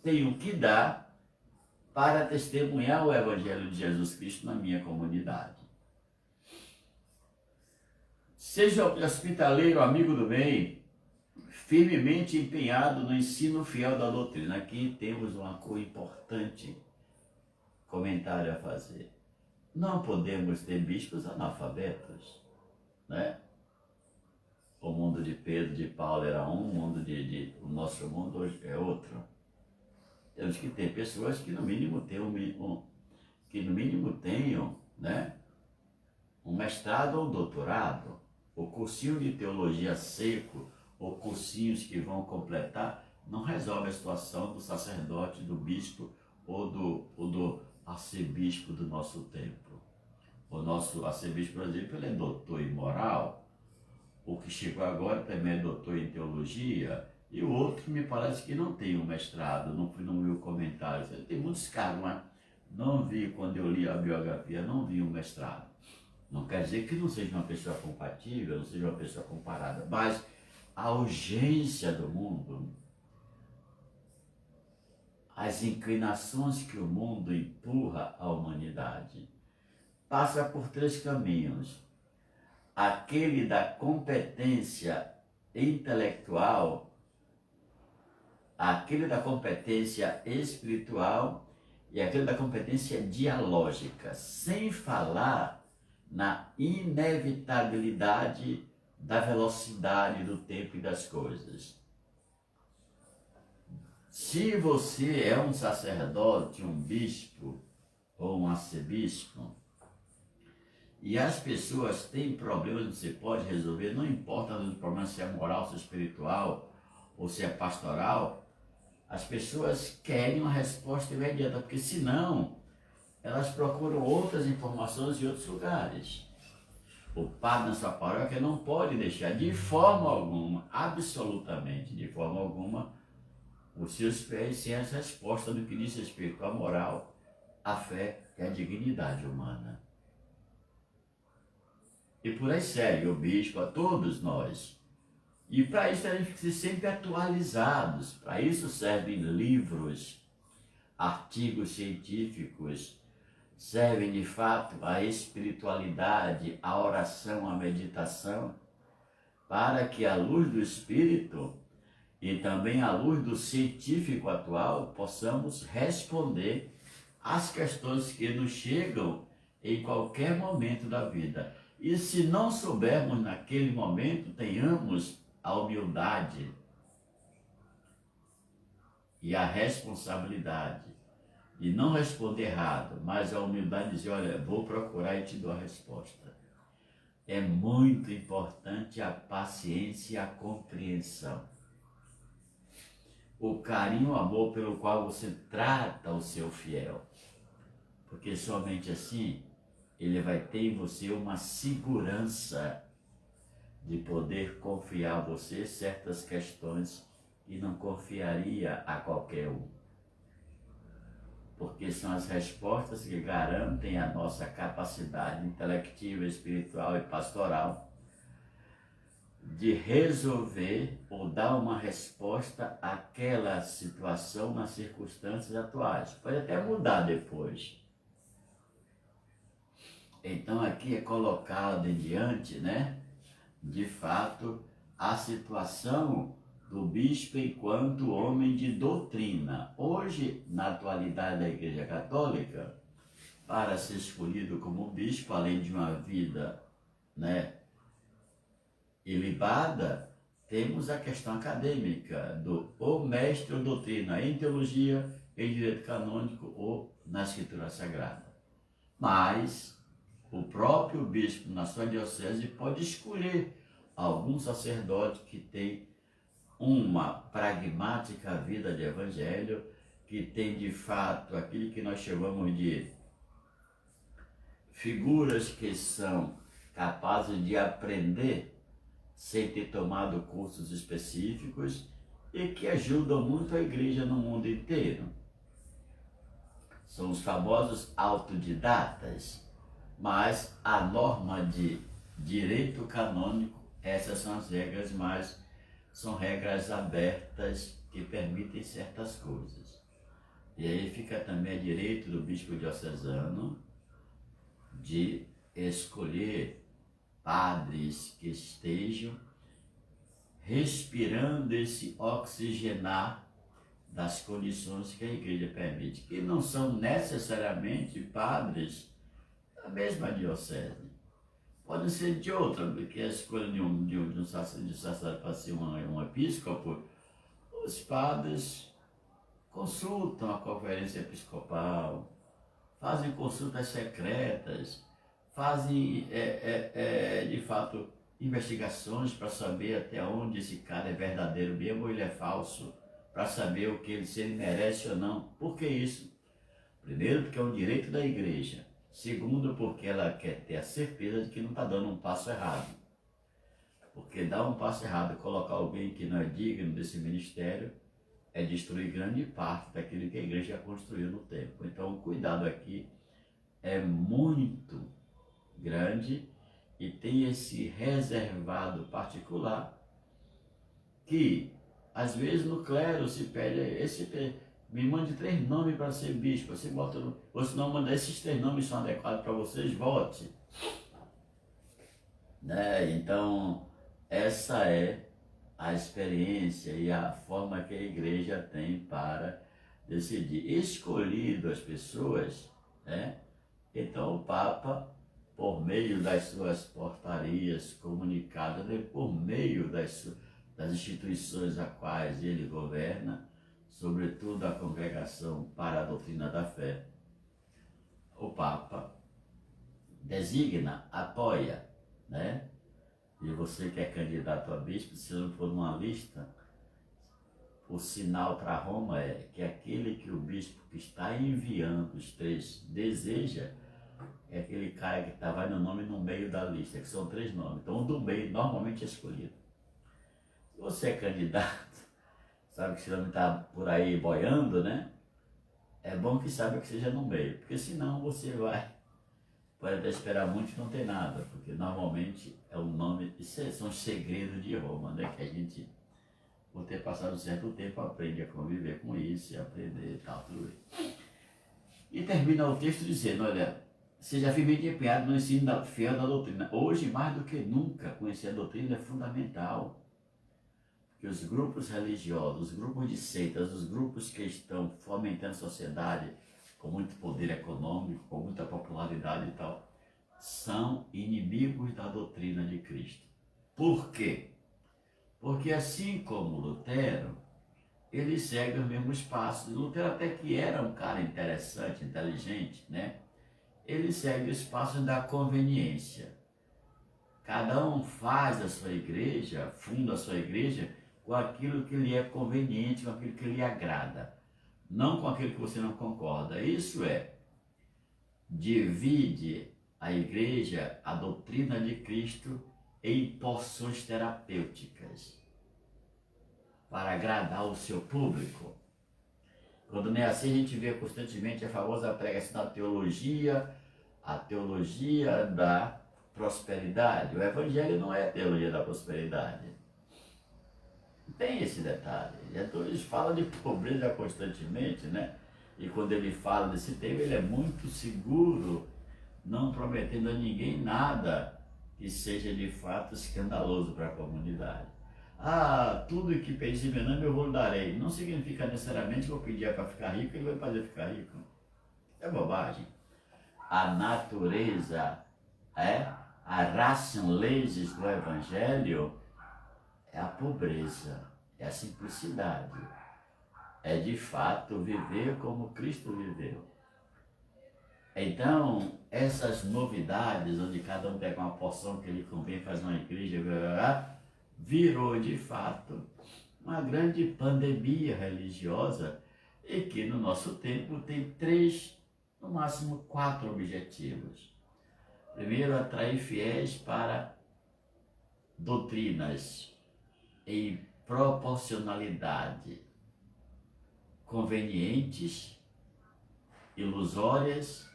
tenho que dar para testemunhar o Evangelho de Jesus Cristo na minha comunidade. Seja hospitaleiro, amigo do bem, firmemente empenhado no ensino fiel da doutrina. Aqui temos uma coisa importante, comentário a fazer. Não podemos ter bispos analfabetos, né? O mundo de Pedro, de Paulo era um, o nosso mundo hoje é outro. Temos que ter pessoas que no mínimo tenham, né, um mestrado ou um doutorado, o cursinho de teologia seco, ou cursinhos que vão completar, não resolve a situação do sacerdote, do bispo ou do arcebispo do nosso tempo. O nosso arcebispo, por exemplo, ele é doutor em moral. O que chegou agora também é doutor em teologia. E o outro me parece que não tem um mestrado, não vi o comentário. Ele tem muitos cargos, mas não vi, quando eu li a biografia, não vi um mestrado. Não quer dizer que não seja uma pessoa compatível, não seja uma pessoa comparada, mas a urgência do mundo, as inclinações que o mundo empurra à humanidade, passa por 3 caminhos. Aquele da competência intelectual, aquele da competência espiritual e aquele da competência dialógica, sem falar na inevitabilidade da velocidade do tempo e das coisas. Se você é um sacerdote, um bispo ou um arcebispo, e as pessoas têm problemas que você pode resolver, não importa o problema se é moral, se é espiritual ou se é pastoral, as pessoas querem uma resposta imediata, porque senão elas procuram outras informações em outros lugares. O padre na sua paróquia não pode deixar de forma alguma, absolutamente de forma alguma, os seus fiéis sem essa resposta do que diz respeito à moral, à fé e à dignidade humana. E por aí segue o bispo, a todos nós. E para isso temos que ser sempre atualizados. Para isso servem livros, artigos científicos, servem de fato a espiritualidade, a oração, a meditação, para que à luz do Espírito e também à luz do científico atual possamos responder às questões que nos chegam em qualquer momento da vida. E se não soubermos naquele momento, tenhamos a humildade e a responsabilidade de não responder errado, mas a humildade de dizer, olha, vou procurar e te dou a resposta. É muito importante a paciência e a compreensão. o carinho, o amor pelo qual você trata o seu fiel. Porque somente assim ele vai ter em você uma segurança de poder confiar a você certas questões que não confiaria a qualquer um. Porque são as respostas que garantem a nossa capacidade intelectiva, espiritual e pastoral de resolver ou dar uma resposta àquela situação nas circunstâncias atuais. Pode até mudar depois. Então aqui é colocado em diante, né, de fato, a situação do bispo enquanto homem de doutrina. Hoje, na atualidade da Igreja Católica, para ser escolhido como bispo, além de uma vida, né, ilibada, temos a questão acadêmica do ou mestre ou doutrina em teologia, em direito canônico ou na escritura sagrada. Mas o próprio bispo, na sua diocese, pode escolher algum sacerdote que tem uma pragmática vida de evangelho, que tem de fato aquilo que nós chamamos de figuras que são capazes de aprender sem ter tomado cursos específicos e que ajudam muito a igreja no mundo inteiro. São os famosos autodidatas, mas a norma de direito canônico, essas são as regras, mas são regras abertas que permitem certas coisas. E aí fica também a direito do bispo diocesano de escolher padres que estejam respirando esse oxigenar das condições que a igreja permite, que não são necessariamente padres da mesma diocese. Podem ser de outra, porque a escolha de um sacerdote para ser um episcopo, os padres consultam a conferência episcopal, fazem consultas secretas, fazem, de fato, investigações para saber até onde esse cara é verdadeiro mesmo ou ele é falso, para saber o que ele, se ele merece ou não. Por que isso? Primeiro, porque é um direito da igreja. Segundo, porque ela quer ter a certeza de que não está dando um passo errado. Porque dar um passo errado e colocar alguém que não é digno desse ministério é destruir grande parte daquilo que a igreja construiu no tempo. Então, o cuidado aqui é muito grande e tem esse reservado particular que, às vezes, no clero se pede, me mande 3 nomes para ser bispo, você bota, ou se não manda esses 3 nomes são adequados para vocês, vote. Né? Então, essa é a experiência e a forma que a igreja tem para decidir. Escolhido as pessoas, né? Então o Papa, por meio das suas portarias comunicadas, por meio das instituições a quais ele governa, sobretudo a Congregação para a Doutrina da Fé, o Papa designa, apoia, né? E você que é candidato a bispo, se não for numa lista, o sinal para Roma é que aquele que o bispo que está enviando os 3 deseja, é aquele cara que vai no nome no meio da lista, que são 3 nomes. Então, o do meio normalmente é escolhido. Se você é candidato, sabe que você não está por aí boiando, né? É bom que saiba que seja no meio, porque senão você pode até esperar muito e não ter nada, porque normalmente é o nome, isso são os segredos de Roma, né? Que a gente, por ter passado um certo tempo, aprende a conviver com isso e aprender e tal, tudo isso. E termina o texto dizendo, olha, seja firmemente empenhado no ensino fiel da doutrina. Hoje, mais do que nunca, conhecer a doutrina é fundamental. Porque os grupos religiosos, os grupos de seitas, os grupos que estão fomentando a sociedade com muito poder econômico, com muita popularidade e tal, são inimigos da doutrina de Cristo. Por quê? Porque assim como Lutero, ele segue os mesmos passos. Lutero até que era um cara interessante, inteligente, né? Ele segue os passos da conveniência. Cada um faz a sua igreja, funda a sua igreja com aquilo que lhe é conveniente, com aquilo que lhe agrada, não com aquilo que você não concorda. Isso divide a igreja, a doutrina de Cristo, em porções terapêuticas, para agradar o seu público. Quando não é assim, a gente vê constantemente a famosa pregação da teologia, a teologia da prosperidade. O Evangelho não é a teologia da prosperidade. Tem esse detalhe. Eles falam de pobreza constantemente, né? E quando ele fala desse tema, ele é muito seguro, não prometendo a ninguém nada que seja de fato escandaloso para a comunidade. Ah, tudo que pedir em meu nome eu vou darei. Não significa necessariamente que eu pedir para ficar rico, ele vai fazer ficar rico. É bobagem. A natureza, a ratio legis do Evangelho é a pobreza, é a simplicidade. É de fato viver como Cristo viveu. Então, essas novidades, onde cada um pega uma porção que lhe convém, faz uma igreja, virou de fato uma grande pandemia religiosa e que no nosso tempo tem 3, no máximo 4 objetivos. Primeiro, atrair fiéis para doutrinas em proporcionalidade convenientes, ilusórias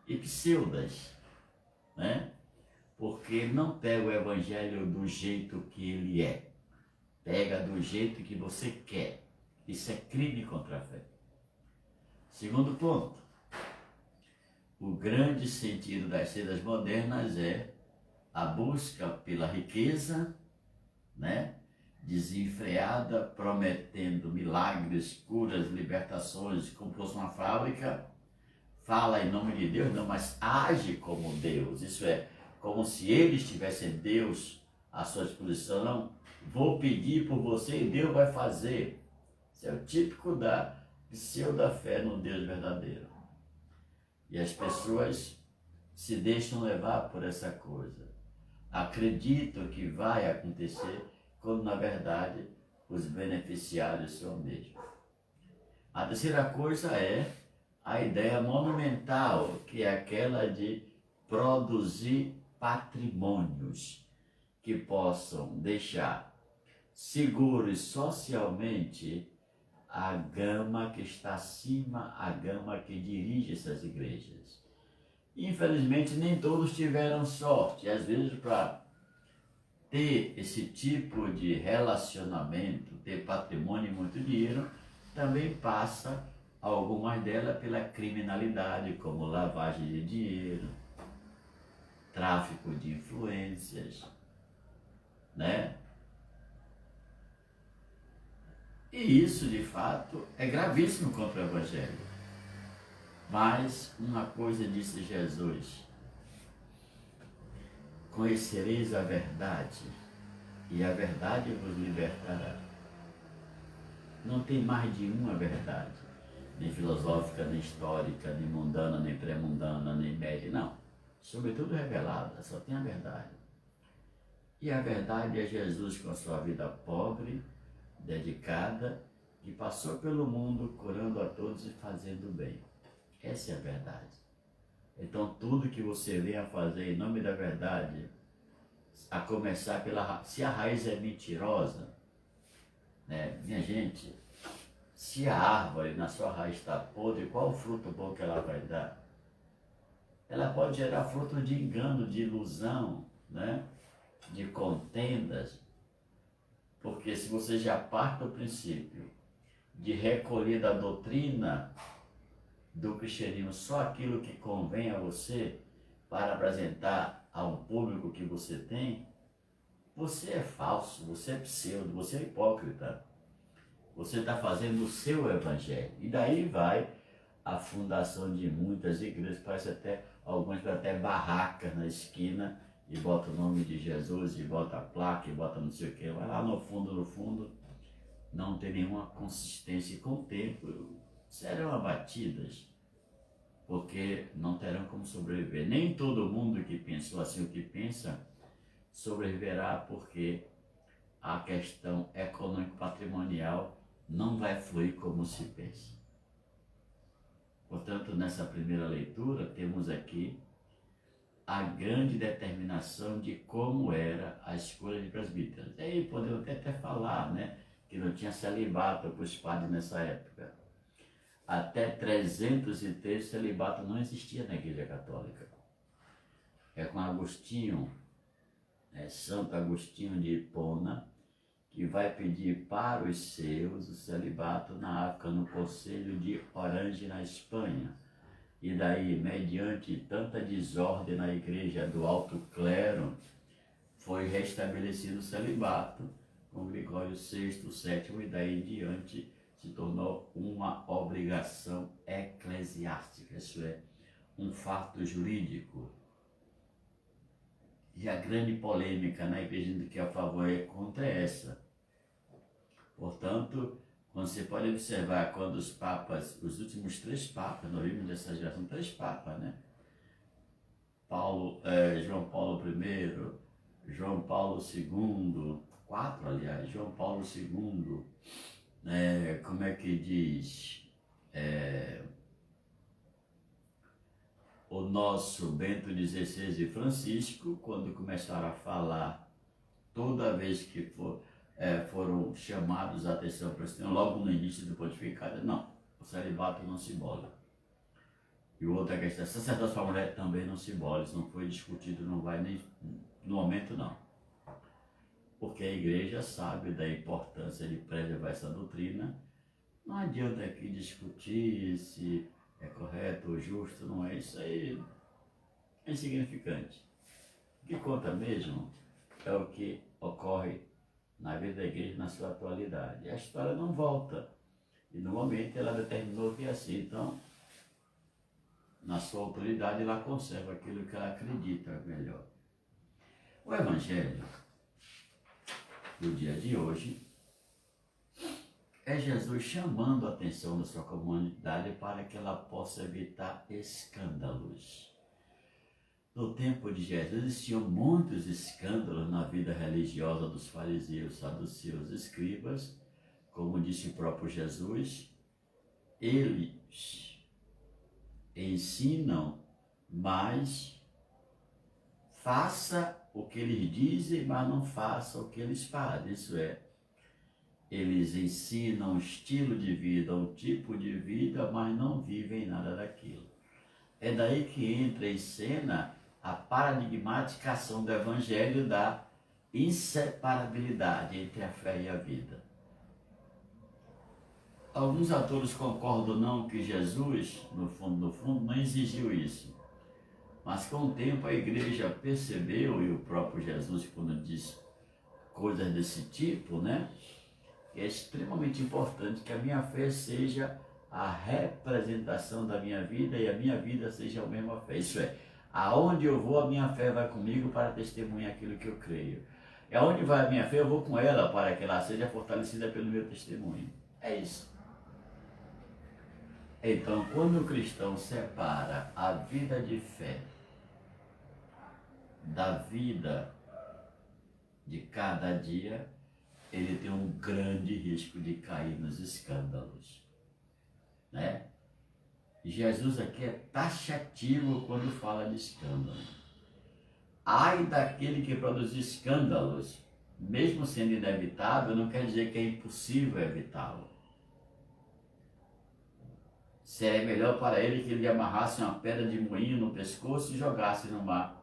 e pseudas, né? Porque não pega o Evangelho do jeito que ele é, pega do jeito que você quer. Isso é crime contra a fé. Segundo ponto, o grande sentido das seitas modernas é a busca pela riqueza, né? Desenfreada, prometendo milagres, curas, libertações, como fosse uma fábrica, fala em nome de Deus, não, mas age como Deus. Isso é, como se ele estivesse Deus à sua disposição. Não, vou pedir por você e Deus vai fazer. Isso é o típico da pseudo-fé no Deus verdadeiro. E as pessoas se deixam levar por essa coisa. Acreditam que vai acontecer, quando na verdade os beneficiários são mesmos. A terceira coisa é a ideia monumental, que é aquela de produzir patrimônios que possam deixar seguros socialmente a gama que está acima, a gama que dirige essas igrejas. Infelizmente, nem todos tiveram sorte. Às vezes, para ter esse tipo de relacionamento, ter patrimônio e muito dinheiro, também passa algumas delas pela criminalidade, como lavagem de dinheiro, tráfico de influências, né? E isso, de fato, é gravíssimo contra o Evangelho. Mas uma coisa disse Jesus: conhecereis a verdade, e a verdade vos libertará. Não tem mais de uma verdade, nem filosófica, nem histórica, nem mundana, nem pré-mundana, nem média, não. Sobretudo revelada, só tem a verdade. E a verdade é Jesus com a sua vida pobre, dedicada, que passou pelo mundo curando a todos e fazendo bem. Essa é a verdade. Então tudo que você vem a fazer em nome da verdade, a começar pela... Se a raiz é mentirosa, né? Minha gente, se a árvore na sua raiz está podre, qual o fruto bom que ela vai dar? Ela pode gerar fruto de engano, de ilusão, né? De contendas, porque se você já parte do princípio de recolher da doutrina do cristianismo só aquilo que convém a você para apresentar ao público que você tem, você é falso, você é pseudo, você é hipócrita. Você está fazendo o seu evangelho. E daí vai a fundação de muitas igrejas, parece até, algumas até barracas na esquina, e bota o nome de Jesus, e bota a placa, e bota não sei o que, vai lá no fundo, não tem nenhuma consistência, e com o tempo serão abatidas, porque não terão como sobreviver. Nem todo mundo que pensou assim o que pensa sobreviverá, porque a questão econômico-patrimonial não vai fluir como se pensa. Portanto, nessa primeira leitura, temos aqui a grande determinação de como era a escolha de presbíteros. E aí podemos até falar, né, que não tinha celibato para os padres nessa época. Até 303 celibato não existia na Igreja Católica. É com Agostinho, Santo Agostinho de Hipona, que vai pedir para os seus o celibato na África, no Conselho de Orange, na Espanha. E daí, mediante tanta desordem na igreja do alto clero, foi restabelecido o celibato com Gregório VI, VII, e daí em diante se tornou uma obrigação eclesiástica, isso é, um fato jurídico. E a grande polêmica na igreja do que é a favor e contra é essa. Portanto, você pode observar quando os papas, os últimos 3 papas, nós vimos dessa geração 3 papas, né? João Paulo I, João Paulo II, 4 aliás, João Paulo II, como é que diz? O nosso Bento XVI e Francisco, quando começaram a falar, toda vez que foram chamados a atenção para isso, logo no início do pontificado, não, o celibato não se bola. E outra questão, sacerdócio para a mulher também não se bola, isso não foi discutido, não vai nem no momento não. Porque a igreja sabe da importância de preservar essa doutrina, não adianta aqui discutir se é correto ou justo, não é, isso aí é insignificante. O que conta mesmo é o que ocorre na vida da igreja na sua atualidade. A história não volta. E no momento ela determinou que é assim. Então, na sua autoridade, ela conserva aquilo que ela acredita melhor. O Evangelho do dia de hoje é Jesus chamando a atenção da sua comunidade para que ela possa evitar escândalos. No tempo de Jesus existiam muitos escândalos na vida religiosa dos fariseus, saduceus, escribas, como disse o próprio Jesus. Eles ensinam, mas faça o que eles dizem, mas não faça o que eles fazem. Isso é, eles ensinam um estilo de vida, um tipo de vida, mas não vivem nada daquilo. É daí que entra em cena a paradigmática ação do Evangelho da inseparabilidade entre a fé e a vida. Alguns autores concordam não que Jesus, no fundo, não exigiu isso. Mas com o tempo a igreja percebeu, e o próprio Jesus, quando diz coisas desse tipo, né? É extremamente importante que a minha fé seja a representação da minha vida e a minha vida seja a mesma fé. Isso é, aonde eu vou, a minha fé vai comigo para testemunhar aquilo que eu creio. E aonde vai a minha fé, eu vou com ela para que ela seja fortalecida pelo meu testemunho. É isso. Então, quando o cristão separa a vida de fé da vida de cada dia, ele tem um grande risco de cair nos escândalos, né? Jesus aqui é taxativo quando fala de escândalo. Ai daquele que produz escândalos, mesmo sendo inevitável, não quer dizer que é impossível evitá-lo. Seria melhor para ele que ele amarrasse uma pedra de moinho no pescoço e jogasse no mar,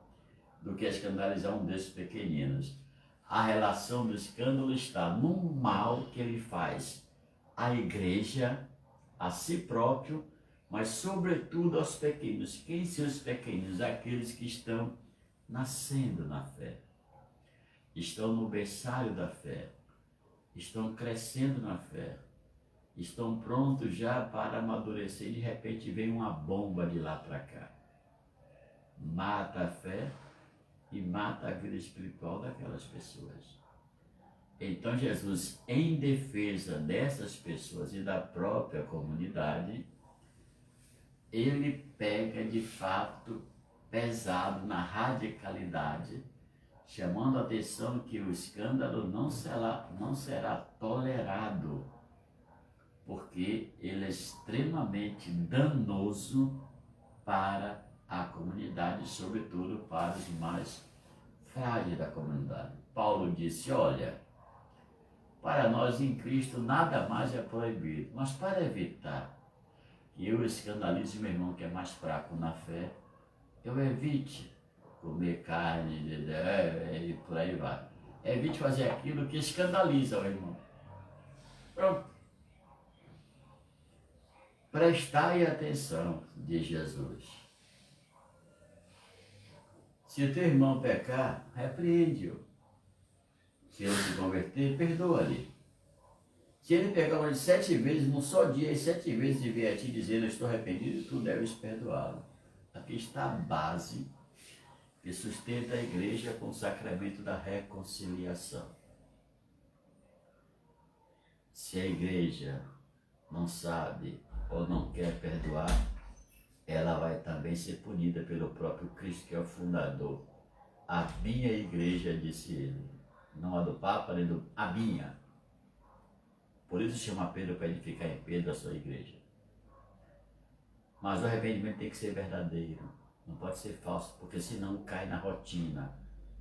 do que escandalizar um desses pequeninos. A relação do escândalo está no mal que ele faz à igreja, a si próprio, mas sobretudo aos pequenos. Quem são os pequenos? Aqueles que estão nascendo na fé, estão no berçário da fé, estão crescendo na fé, estão prontos já para amadurecer e de repente vem uma bomba de lá para cá. Mata a fé e mata a vida espiritual daquelas pessoas. Então Jesus, em defesa dessas pessoas e da própria comunidade, ele pega de fato pesado na radicalidade, chamando a atenção que o escândalo não será tolerado, porque ele é extremamente danoso para a comunidade, sobretudo para os mais frágeis da comunidade. Paulo disse, olha, para nós em Cristo nada mais é proibido, mas para evitar que eu escandalize meu irmão que é mais fraco na fé, eu evite comer carne e por aí vai. Evite fazer aquilo que escandaliza o irmão. Pronto. Prestai atenção, diz Jesus. Se o teu irmão pecar, repreende-o. Se ele se converter, perdoa-lhe. Se ele pecar umas 7 vezes, num só dia, e 7 vezes e vier a ti dizendo, eu estou arrependido, tu deves perdoá-lo. Aqui está a base que sustenta a igreja com o sacramento da reconciliação. Se a igreja não sabe ou não quer perdoar, ela vai também ser punida pelo próprio Cristo, que é o fundador. A minha igreja, disse ele, não a do Papa, nem a minha. Por isso chama Pedro para edificar em Pedro a sua igreja. Mas o arrependimento tem que ser verdadeiro, não pode ser falso, porque senão cai na rotina.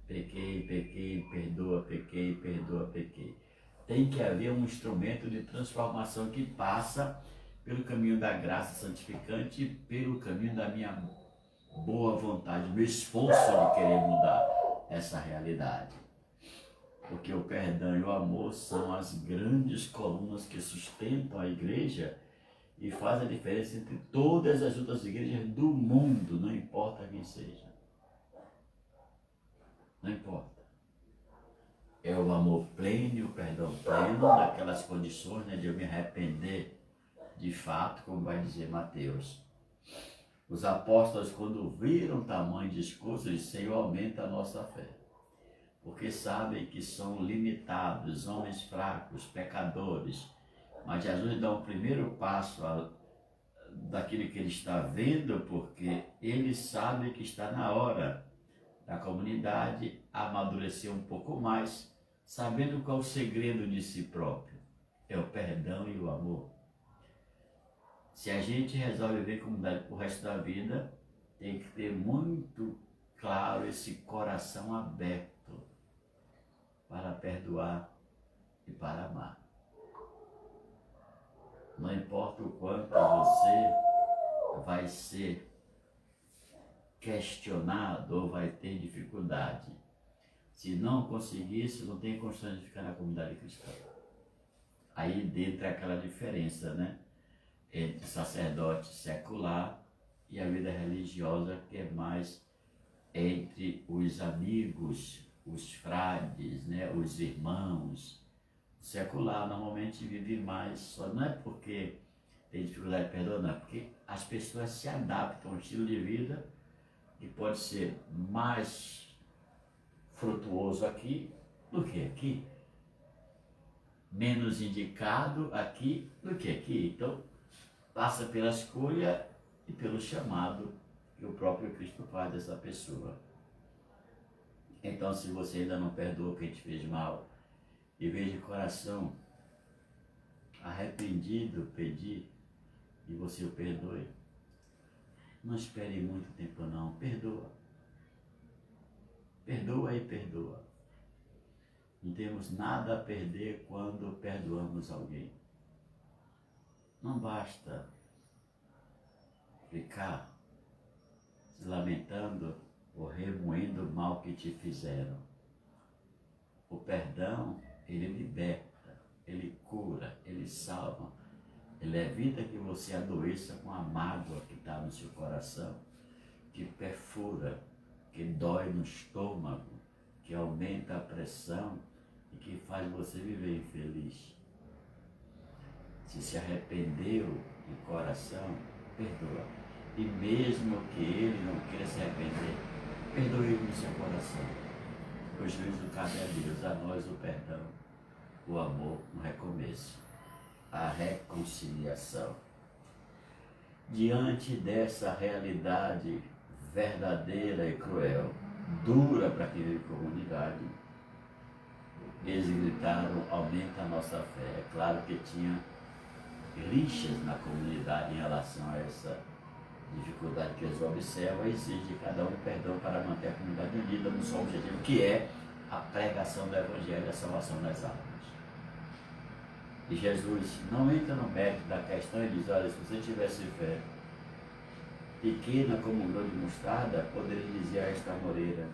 Pequei, perdoa, pequei. Tem que haver um instrumento de transformação que passa pelo caminho da graça santificante e pelo caminho da minha boa vontade, meu esforço de querer mudar essa realidade. Porque o perdão e o amor são as grandes colunas que sustentam a igreja e fazem a diferença entre todas as outras igrejas do mundo, não importa quem seja. Não importa. É o amor pleno e o perdão pleno, naquelas condições, né, de eu me arrepender de fato, como vai dizer Mateus. Os apóstolos, quando viram tamanho discurso, eles disseram, aumenta a nossa fé. Porque sabem que são limitados, homens fracos, pecadores. Mas Jesus dá um primeiro passo daquilo que ele está vendo, porque ele sabe que está na hora da comunidade amadurecer um pouco mais, sabendo qual é o segredo de si próprio. É o perdão e o amor. Se a gente resolve viver comunidade pro resto da vida, tem que ter muito claro esse coração aberto para perdoar e para amar. Não importa o quanto você vai ser questionado ou vai ter dificuldade. Se não conseguir, você não tem condições de ficar na comunidade cristã. Aí dentro é aquela diferença, né? Entre sacerdote secular e a vida religiosa, que é mais entre os amigos, os frades, né, os irmãos. O secular normalmente vive mais, só não é porque tem dificuldade de perdoar, não, é porque as pessoas se adaptam a um estilo de vida que pode ser mais frutuoso aqui do que aqui, menos indicado aqui do que aqui. Então, passa pela escolha e pelo chamado que o próprio Cristo faz dessa pessoa. Então, se você ainda não perdoa quem te fez mal, e veja de coração arrependido, pedir, e você o perdoe, não espere muito tempo não, perdoa. Perdoa e perdoa. Não temos nada a perder quando perdoamos alguém. Não basta ficar se lamentando ou remoendo o mal que te fizeram. O perdão, ele liberta, ele cura, ele salva. Ele evita que você adoeça com a mágoa que está no seu coração, que perfura, que dói no estômago, que aumenta a pressão e que faz você viver infeliz. Se arrependeu de coração, perdoa. E mesmo que ele não queira se arrepender, perdoe no seu coração. O juízo cabe a Deus, a nós o perdão, o amor, o recomeço, a reconciliação. Diante dessa realidade verdadeira e cruel, dura para quem vive em comunidade. Eles gritaram, aumenta a nossa fé. É claro que tinha rixas na comunidade em relação a essa dificuldade que eles observam e exige de cada um perdão para manter a comunidade unida no só objetivo, que é a pregação do Evangelho e a salvação das almas. E Jesus não entra no mérito da questão e diz, olha, se você tivesse fé pequena como um grão de mostarda, poderia dizer a esta moreira,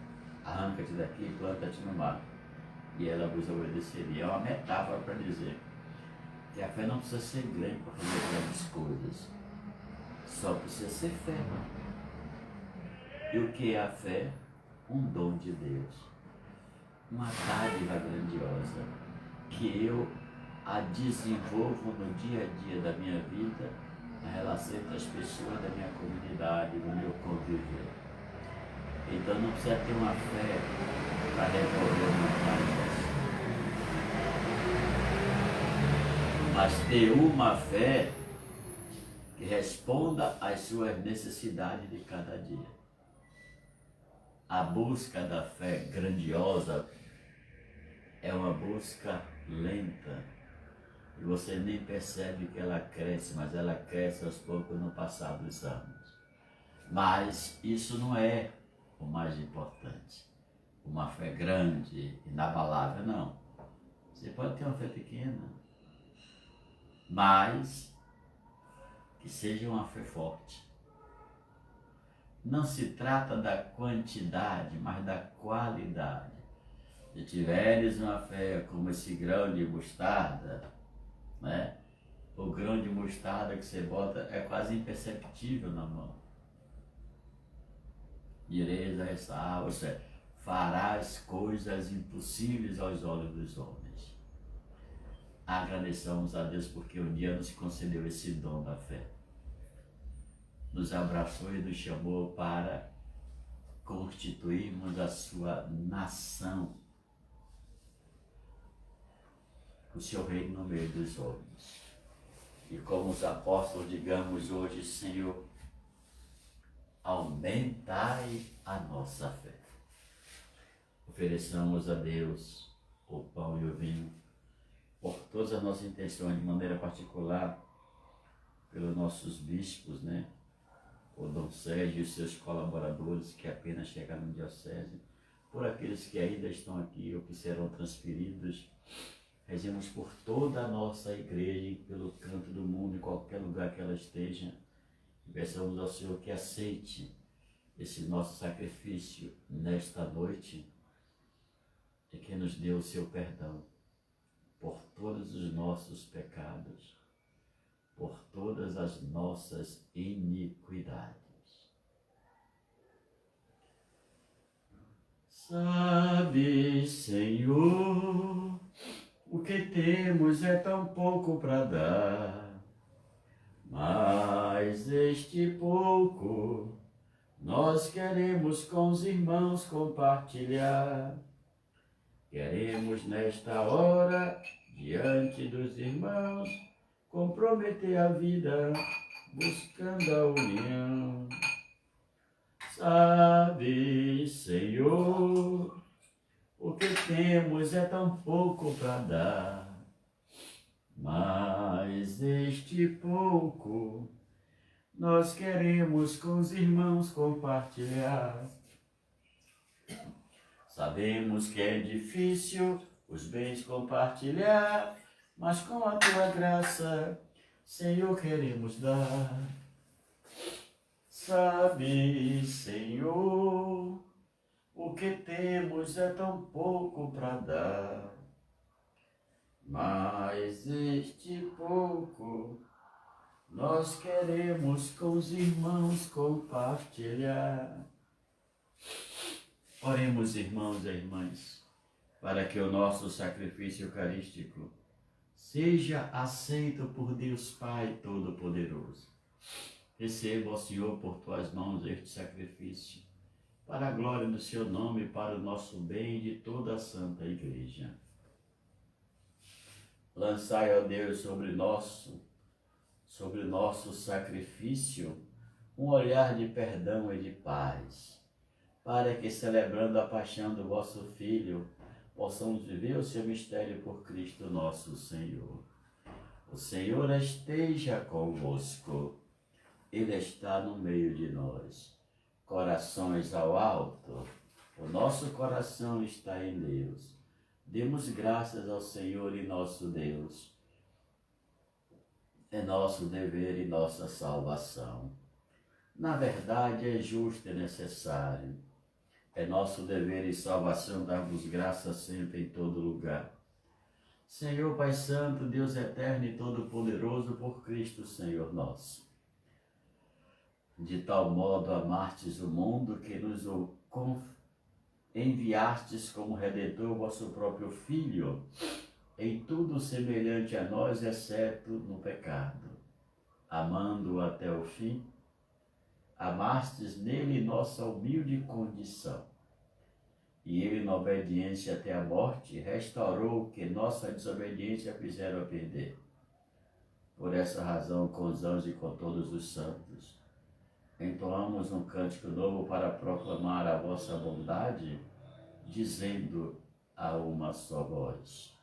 arranca-te daqui e planta-te no mar. E ela vos obedeceria. É uma metáfora para dizer que a fé não precisa ser grande para fazer grandes coisas. Só precisa ser fé. E o que é a fé? Um dom de Deus. Uma dádiva grandiosa que eu a desenvolvo no dia a dia da minha vida, na relação entre as pessoas da minha comunidade, no meu convívio. Então não precisa ter uma fé para resolver montanhas, mas ter uma fé que responda às suas necessidades de cada dia. A busca da fé grandiosa é uma busca lenta e você nem percebe que ela cresce, mas ela cresce aos poucos no passar dos anos. Mas isso não é o mais importante. Uma fé grande, inabalável, não. Você pode ter uma fé pequena, mas que seja uma fé forte. Não se trata da quantidade, mas da qualidade. Se tiveres uma fé como esse grão de mostarda, né? O grão de mostarda que você bota é quase imperceptível na mão. Direis a essa árvore, farás coisas impossíveis aos olhos dos homens. Agradecemos a Deus porque um dia nos concedeu esse dom da fé. Nos abraçou e nos chamou para constituirmos a sua nação, o seu reino no meio dos homens. E como os apóstolos, digamos hoje, Senhor, aumentai a nossa fé. Ofereçamos a Deus o pão e o vinho, por todas as nossas intenções, de maneira particular, pelos nossos bispos, né? O Dom Sérgio e os seus colaboradores que apenas chegaram no diocese, por aqueles que ainda estão aqui ou que serão transferidos. Rezemos por toda a nossa igreja e pelo canto do mundo, em qualquer lugar que ela esteja. E peçamos ao Senhor que aceite esse nosso sacrifício nesta noite e que nos dê o seu perdão por todos os nossos pecados, por todas as nossas iniquidades. Sabe, Senhor, o que temos é tão pouco para dar, mas este pouco nós queremos com os irmãos compartilhar. Queremos nesta hora, diante dos irmãos, comprometer a vida, buscando a união. Sabe, Senhor, o que temos é tão pouco para dar, mas este pouco nós queremos com os irmãos compartilhar. Sabemos que é difícil os bens compartilhar, mas com a tua graça, Senhor, queremos dar. Sabe, Senhor, o que temos é tão pouco para dar, mas este pouco nós queremos com os irmãos compartilhar. Oremos, irmãos e irmãs, para que o nosso sacrifício eucarístico seja aceito por Deus Pai Todo-Poderoso. Receba, ó Senhor, por tuas mãos este sacrifício, para a glória do seu nome e para o nosso bem e de toda a Santa Igreja. Lançai, ó Deus, sobre o nosso sacrifício, um olhar de perdão e de paz. para que, celebrando a paixão do vosso Filho, possamos viver o seu mistério por Cristo nosso Senhor. O Senhor esteja convosco, Ele está no meio de nós. Corações ao alto, o nosso coração está em Deus. Demos graças ao Senhor e nosso Deus. É nosso dever e nossa salvação. Na verdade, é justo e necessário. É nosso dever e salvação darmos graças sempre em todo lugar. Senhor Pai Santo, Deus eterno e todo-poderoso, por Cristo Senhor nosso. De tal modo amastes o mundo que nos enviastes como Redentor vosso próprio Filho, em tudo semelhante a nós, exceto no pecado. Amando-o até o fim, amastes nele nossa humilde condição. E ele, na obediência até a morte, restaurou o que nossa desobediência fizeram a perder. Por essa razão, com os anjos e com todos os santos, entoamos um cântico novo para proclamar a vossa bondade, dizendo a uma só voz: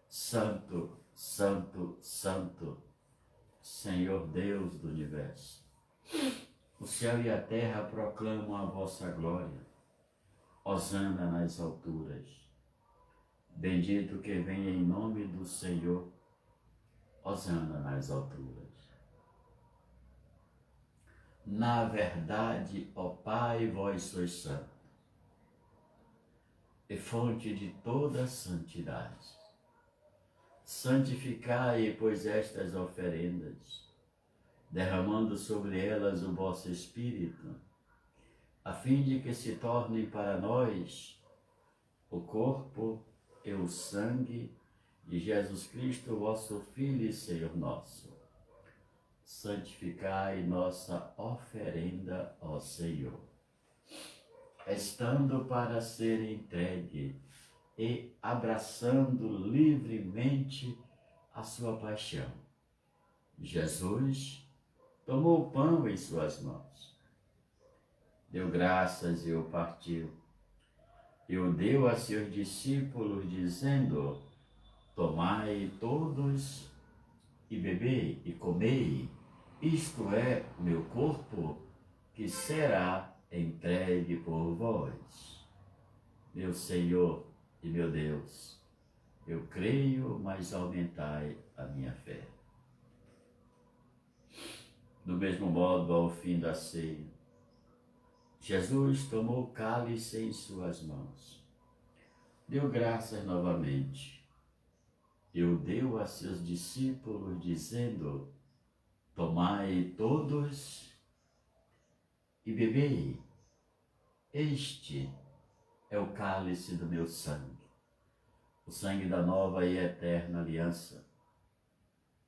Santo, Santo, Santo, Senhor Deus do Universo. O céu e a terra proclamam a vossa glória. Hosana nas alturas. Bendito que vem em nome do Senhor. Hosana nas alturas. Na verdade, ó Pai, vós sois santo, e fonte de toda santidade. Santificai, pois, estas oferendas, derramando sobre elas o vosso Espírito, a fim de que se tornem para nós o corpo e o sangue de Jesus Cristo, vosso Filho e Senhor nosso. Santificai nossa oferenda, ó Senhor, estando para ser entregue e abraçando livremente a sua paixão. Jesus tomou o pão em suas mãos, deu graças e o partiu, e o deu a seus discípulos, dizendo: tomai todos e bebei e comei, isto é o meu corpo, que será entregue por vós. Meu Senhor e meu Deus, eu creio, mas aumentai a minha fé. Do mesmo modo, ao fim da ceia, Jesus tomou o cálice em suas mãos, deu graças novamente, e o deu a seus discípulos, dizendo: tomai todos e bebei, este é o cálice do meu sangue, o sangue da nova e eterna aliança,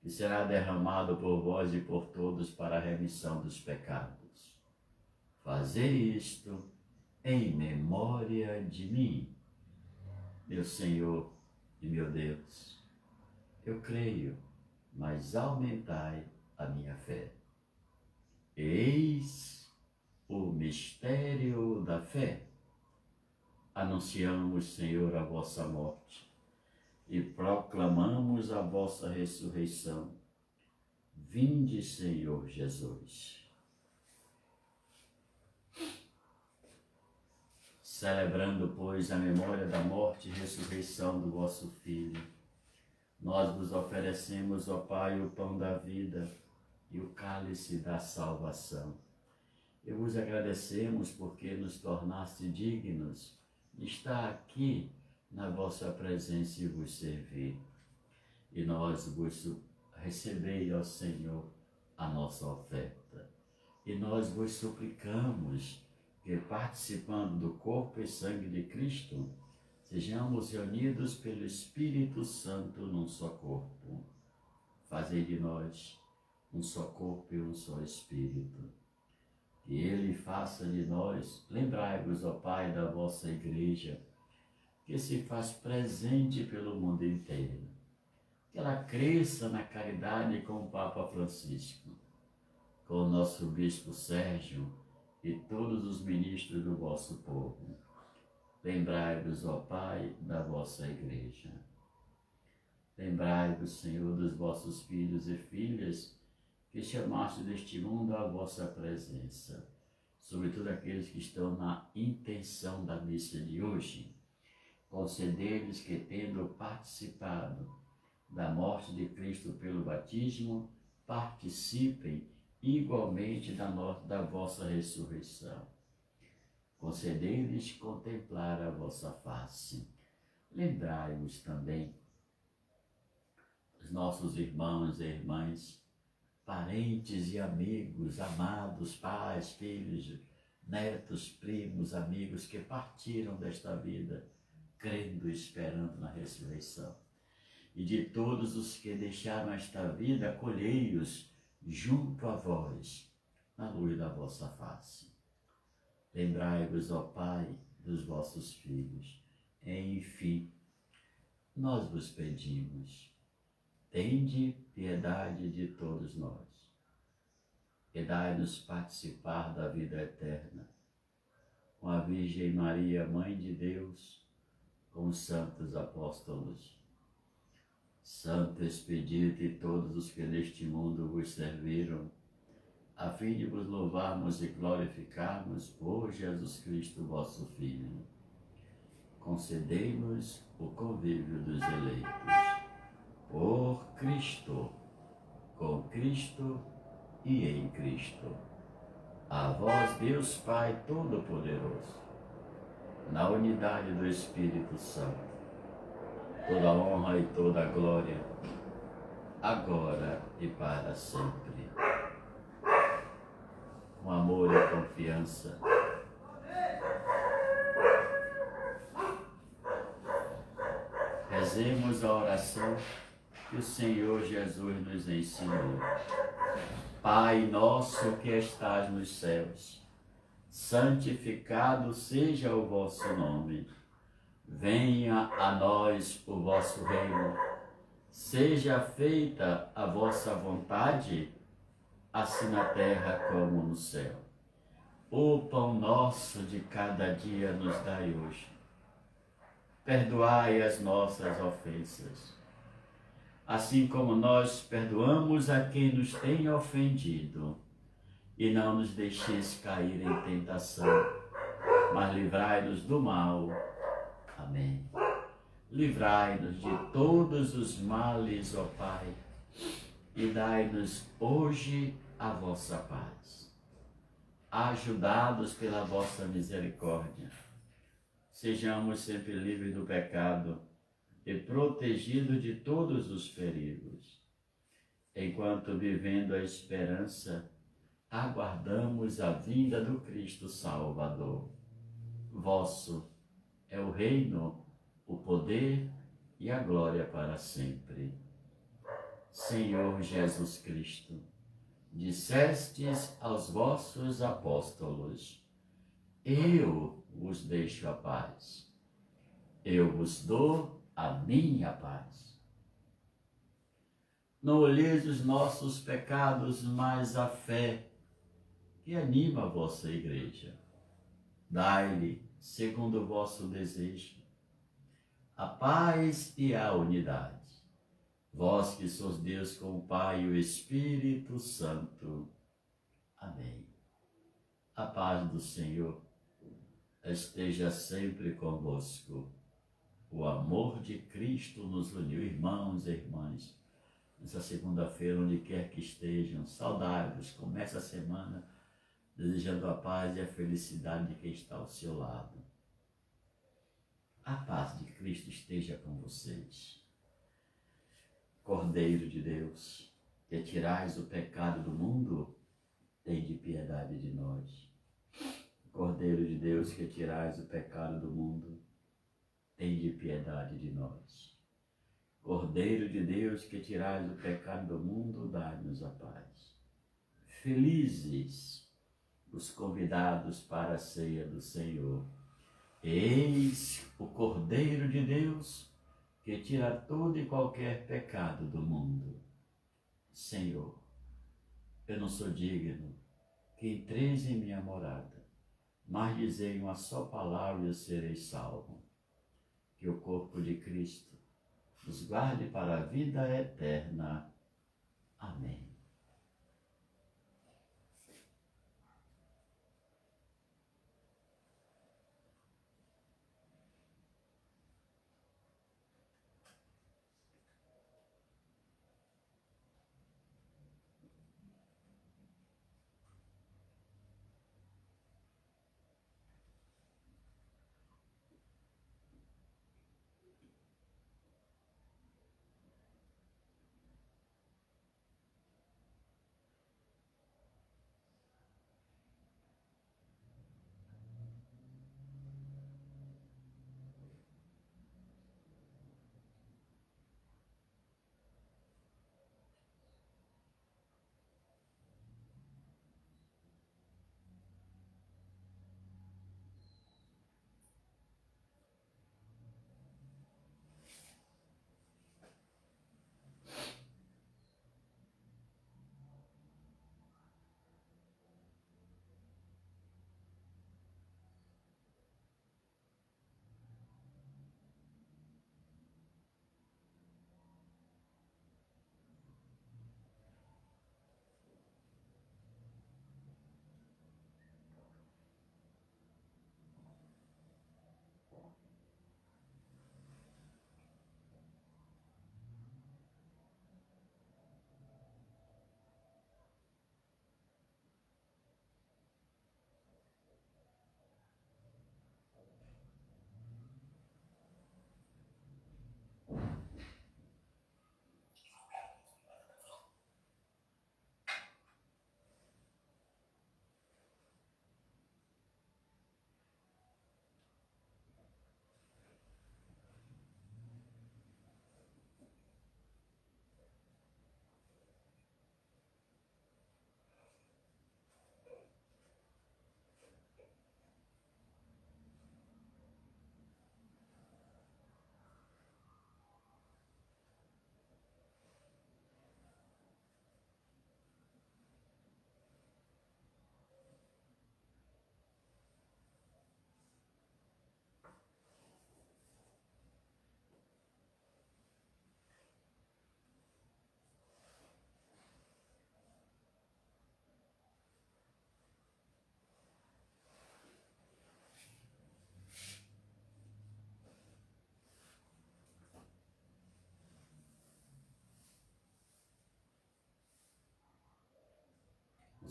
que será derramado por vós e por todos para a remissão dos pecados. Fazei isto em memória de mim. Meu Senhor e meu Deus, eu creio, mas aumentai a minha fé. Eis o mistério da fé. Anunciamos, Senhor, a vossa morte e proclamamos a vossa ressurreição. Vinde, Senhor Jesus. Celebrando, pois, a memória da morte e ressurreição do vosso Filho, nós vos oferecemos, ó Pai, o pão da vida e o cálice da salvação. E vos agradecemos porque nos tornaste dignos de estar aqui na vossa presença e vos servir. E nós vos recebei, ó Senhor, a nossa oferta. E nós vos suplicamos que, participando do corpo e sangue de Cristo, sejamos reunidos pelo Espírito Santo num só corpo. Fazei de nós um só corpo e um só Espírito. Que Ele faça de nós, lembrai-vos, ó Pai, da vossa Igreja, que se faz presente pelo mundo inteiro. Que ela cresça na caridade com o Papa Francisco, com o nosso Bispo Sérgio e todos os ministros do vosso povo. Lembrai-vos, ó Pai, da vossa igreja. Lembrai-vos, Senhor, dos vossos filhos e filhas, que chamaste deste mundo à vossa presença, sobretudo aqueles que estão na intenção da missa de hoje. Concedei-lhes que, tendo participado da morte de Cristo pelo batismo, participem igualmente da vossa ressurreição. Concedei-lhes contemplar a vossa face. Lembrai-vos também dos nossos irmãos e irmãs, parentes e amigos, amados, pais, filhos, netos, primos, amigos que partiram desta vida, crendo e esperando na ressurreição. E de todos os que deixaram esta vida, acolhei-os junto a vós, na luz da vossa face. Lembrai-vos, ó Pai, dos vossos filhos. Enfim, nós vos pedimos, tende piedade de todos nós, e dai-nos participar da vida eterna, com a Virgem Maria, Mãe de Deus, com os santos apóstolos, Santo Expedito e todos os que neste mundo vos serviram, a fim de vos louvarmos e glorificarmos por Jesus Cristo, vosso Filho. Concedei-nos o convívio dos eleitos. Por Cristo, com Cristo e em Cristo. A vós, Deus Pai Todo-Poderoso, na unidade do Espírito Santo, toda honra e toda glória, agora e para sempre. Com amor e confiança, rezemos a oração que o Senhor Jesus nos ensinou. Pai nosso que estás nos céus, santificado seja o vosso nome. Venha a nós o vosso reino. Seja feita a vossa vontade, assim na terra como no céu. O pão nosso de cada dia nos dai hoje. Perdoai as nossas ofensas, assim como nós perdoamos a quem nos tem ofendido. E não nos deixeis cair em tentação, mas livrai-nos do mal. Amém. Livrai-nos de todos os males, ó Pai, e dai-nos hoje a vossa paz. Ajudados pela vossa misericórdia, sejamos sempre livres do pecado e protegidos de todos os perigos. Enquanto, vivendo a esperança, aguardamos a vinda do Cristo Salvador. Vosso é o reino, o poder e a glória para sempre. Senhor Jesus Cristo, dissestes aos vossos apóstolos: eu vos deixo a paz, eu vos dou a minha paz. Não olheis os nossos pecados, mas a fé que anima a vossa igreja. Dai-lhe, segundo o vosso desejo, a paz e a unidade. Vós que sois Deus com o Pai e o Espírito Santo. Amém. A paz do Senhor esteja sempre convosco. O amor de Cristo nos uniu, irmãos e irmãs. Nessa segunda-feira, onde quer que estejam, saudáveis, comece a semana desejando a paz e a felicidade de quem está ao seu lado. A paz de Cristo esteja com vocês. Cordeiro de Deus, que tirais o pecado do mundo, tende piedade de nós. Cordeiro de Deus, que tirais o pecado do mundo, tende piedade de nós. Cordeiro de Deus, que tirais o pecado do mundo, dai-nos a paz. Felizes os convidados para a ceia do Senhor. Eis o Cordeiro de Deus, que tira todo e qualquer pecado do mundo. Senhor, eu não sou digno que entreis em minha morada, mas dizei uma só palavra e eu serei salvo. Que o corpo de Cristo nos guarde para a vida eterna. Amém.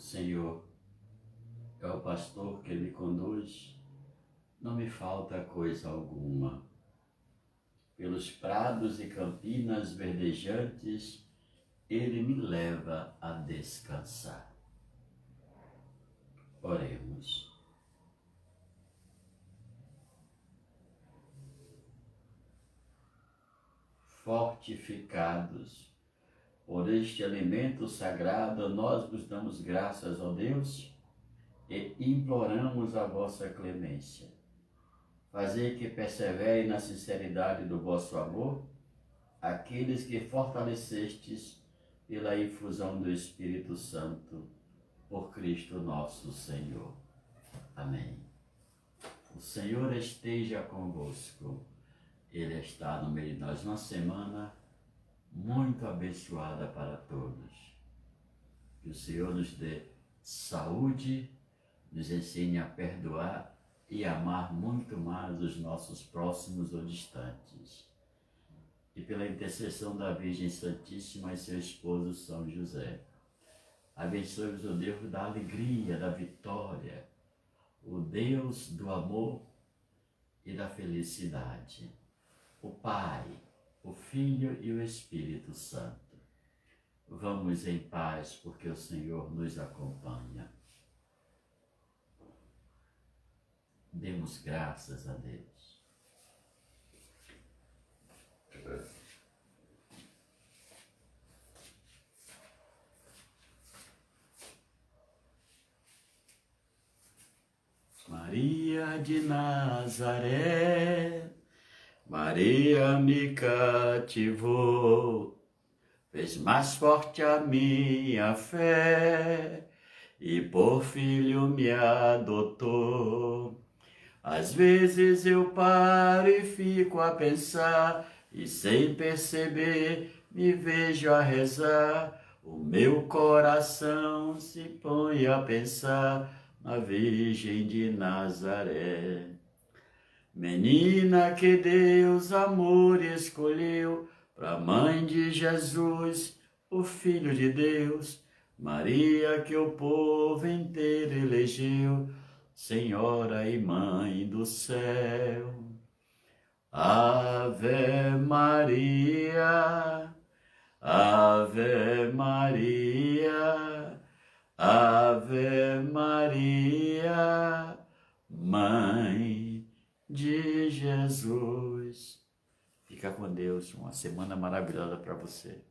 O Senhor é o pastor que me conduz, não me falta coisa alguma. Pelos prados e campinas verdejantes, Ele me leva a descansar. Oremos. Fortificados por este alimento sagrado, nós vos damos graças, ó Deus, e imploramos a vossa clemência. Fazei que persevere na sinceridade do vosso amor aqueles que fortalecestes pela infusão do Espírito Santo, por Cristo nosso Senhor. Amém. O Senhor esteja convosco. Ele está no meio de nós. Uma semana muito abençoada para todos. Que o Senhor nos dê saúde, nos ensine a perdoar e amar muito mais os nossos próximos ou distantes. E pela intercessão da Virgem Santíssima e seu esposo São José, abençoe-vos o Deus da alegria, da vitória, o Deus do amor e da felicidade, o Pai, o Filho e o Espírito Santo. Vamos em paz, porque o Senhor nos acompanha. Demos graças a Deus. Maria de Nazaré, Maria me cativou, fez mais forte a minha fé e por filho me adotou. Às vezes eu paro e fico a pensar, e sem perceber me vejo a rezar. O meu coração se põe a pensar na Virgem de Nazaré. Menina que Deus amor escolheu, pra mãe de Jesus, o Filho de Deus. Maria que o povo inteiro elegeu, Senhora e Mãe do céu. Ave Maria, Ave Maria, Ave Maria, Mãe de Jesus. Fica com Deus, uma semana maravilhosa para você.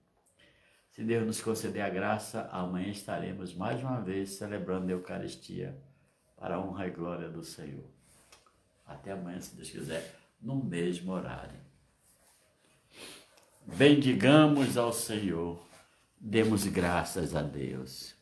Se Deus nos conceder a graça, amanhã estaremos mais uma vez celebrando a Eucaristia para a honra e glória do Senhor. Até amanhã, se Deus quiser, no mesmo horário. Bendigamos ao Senhor, demos graças a Deus.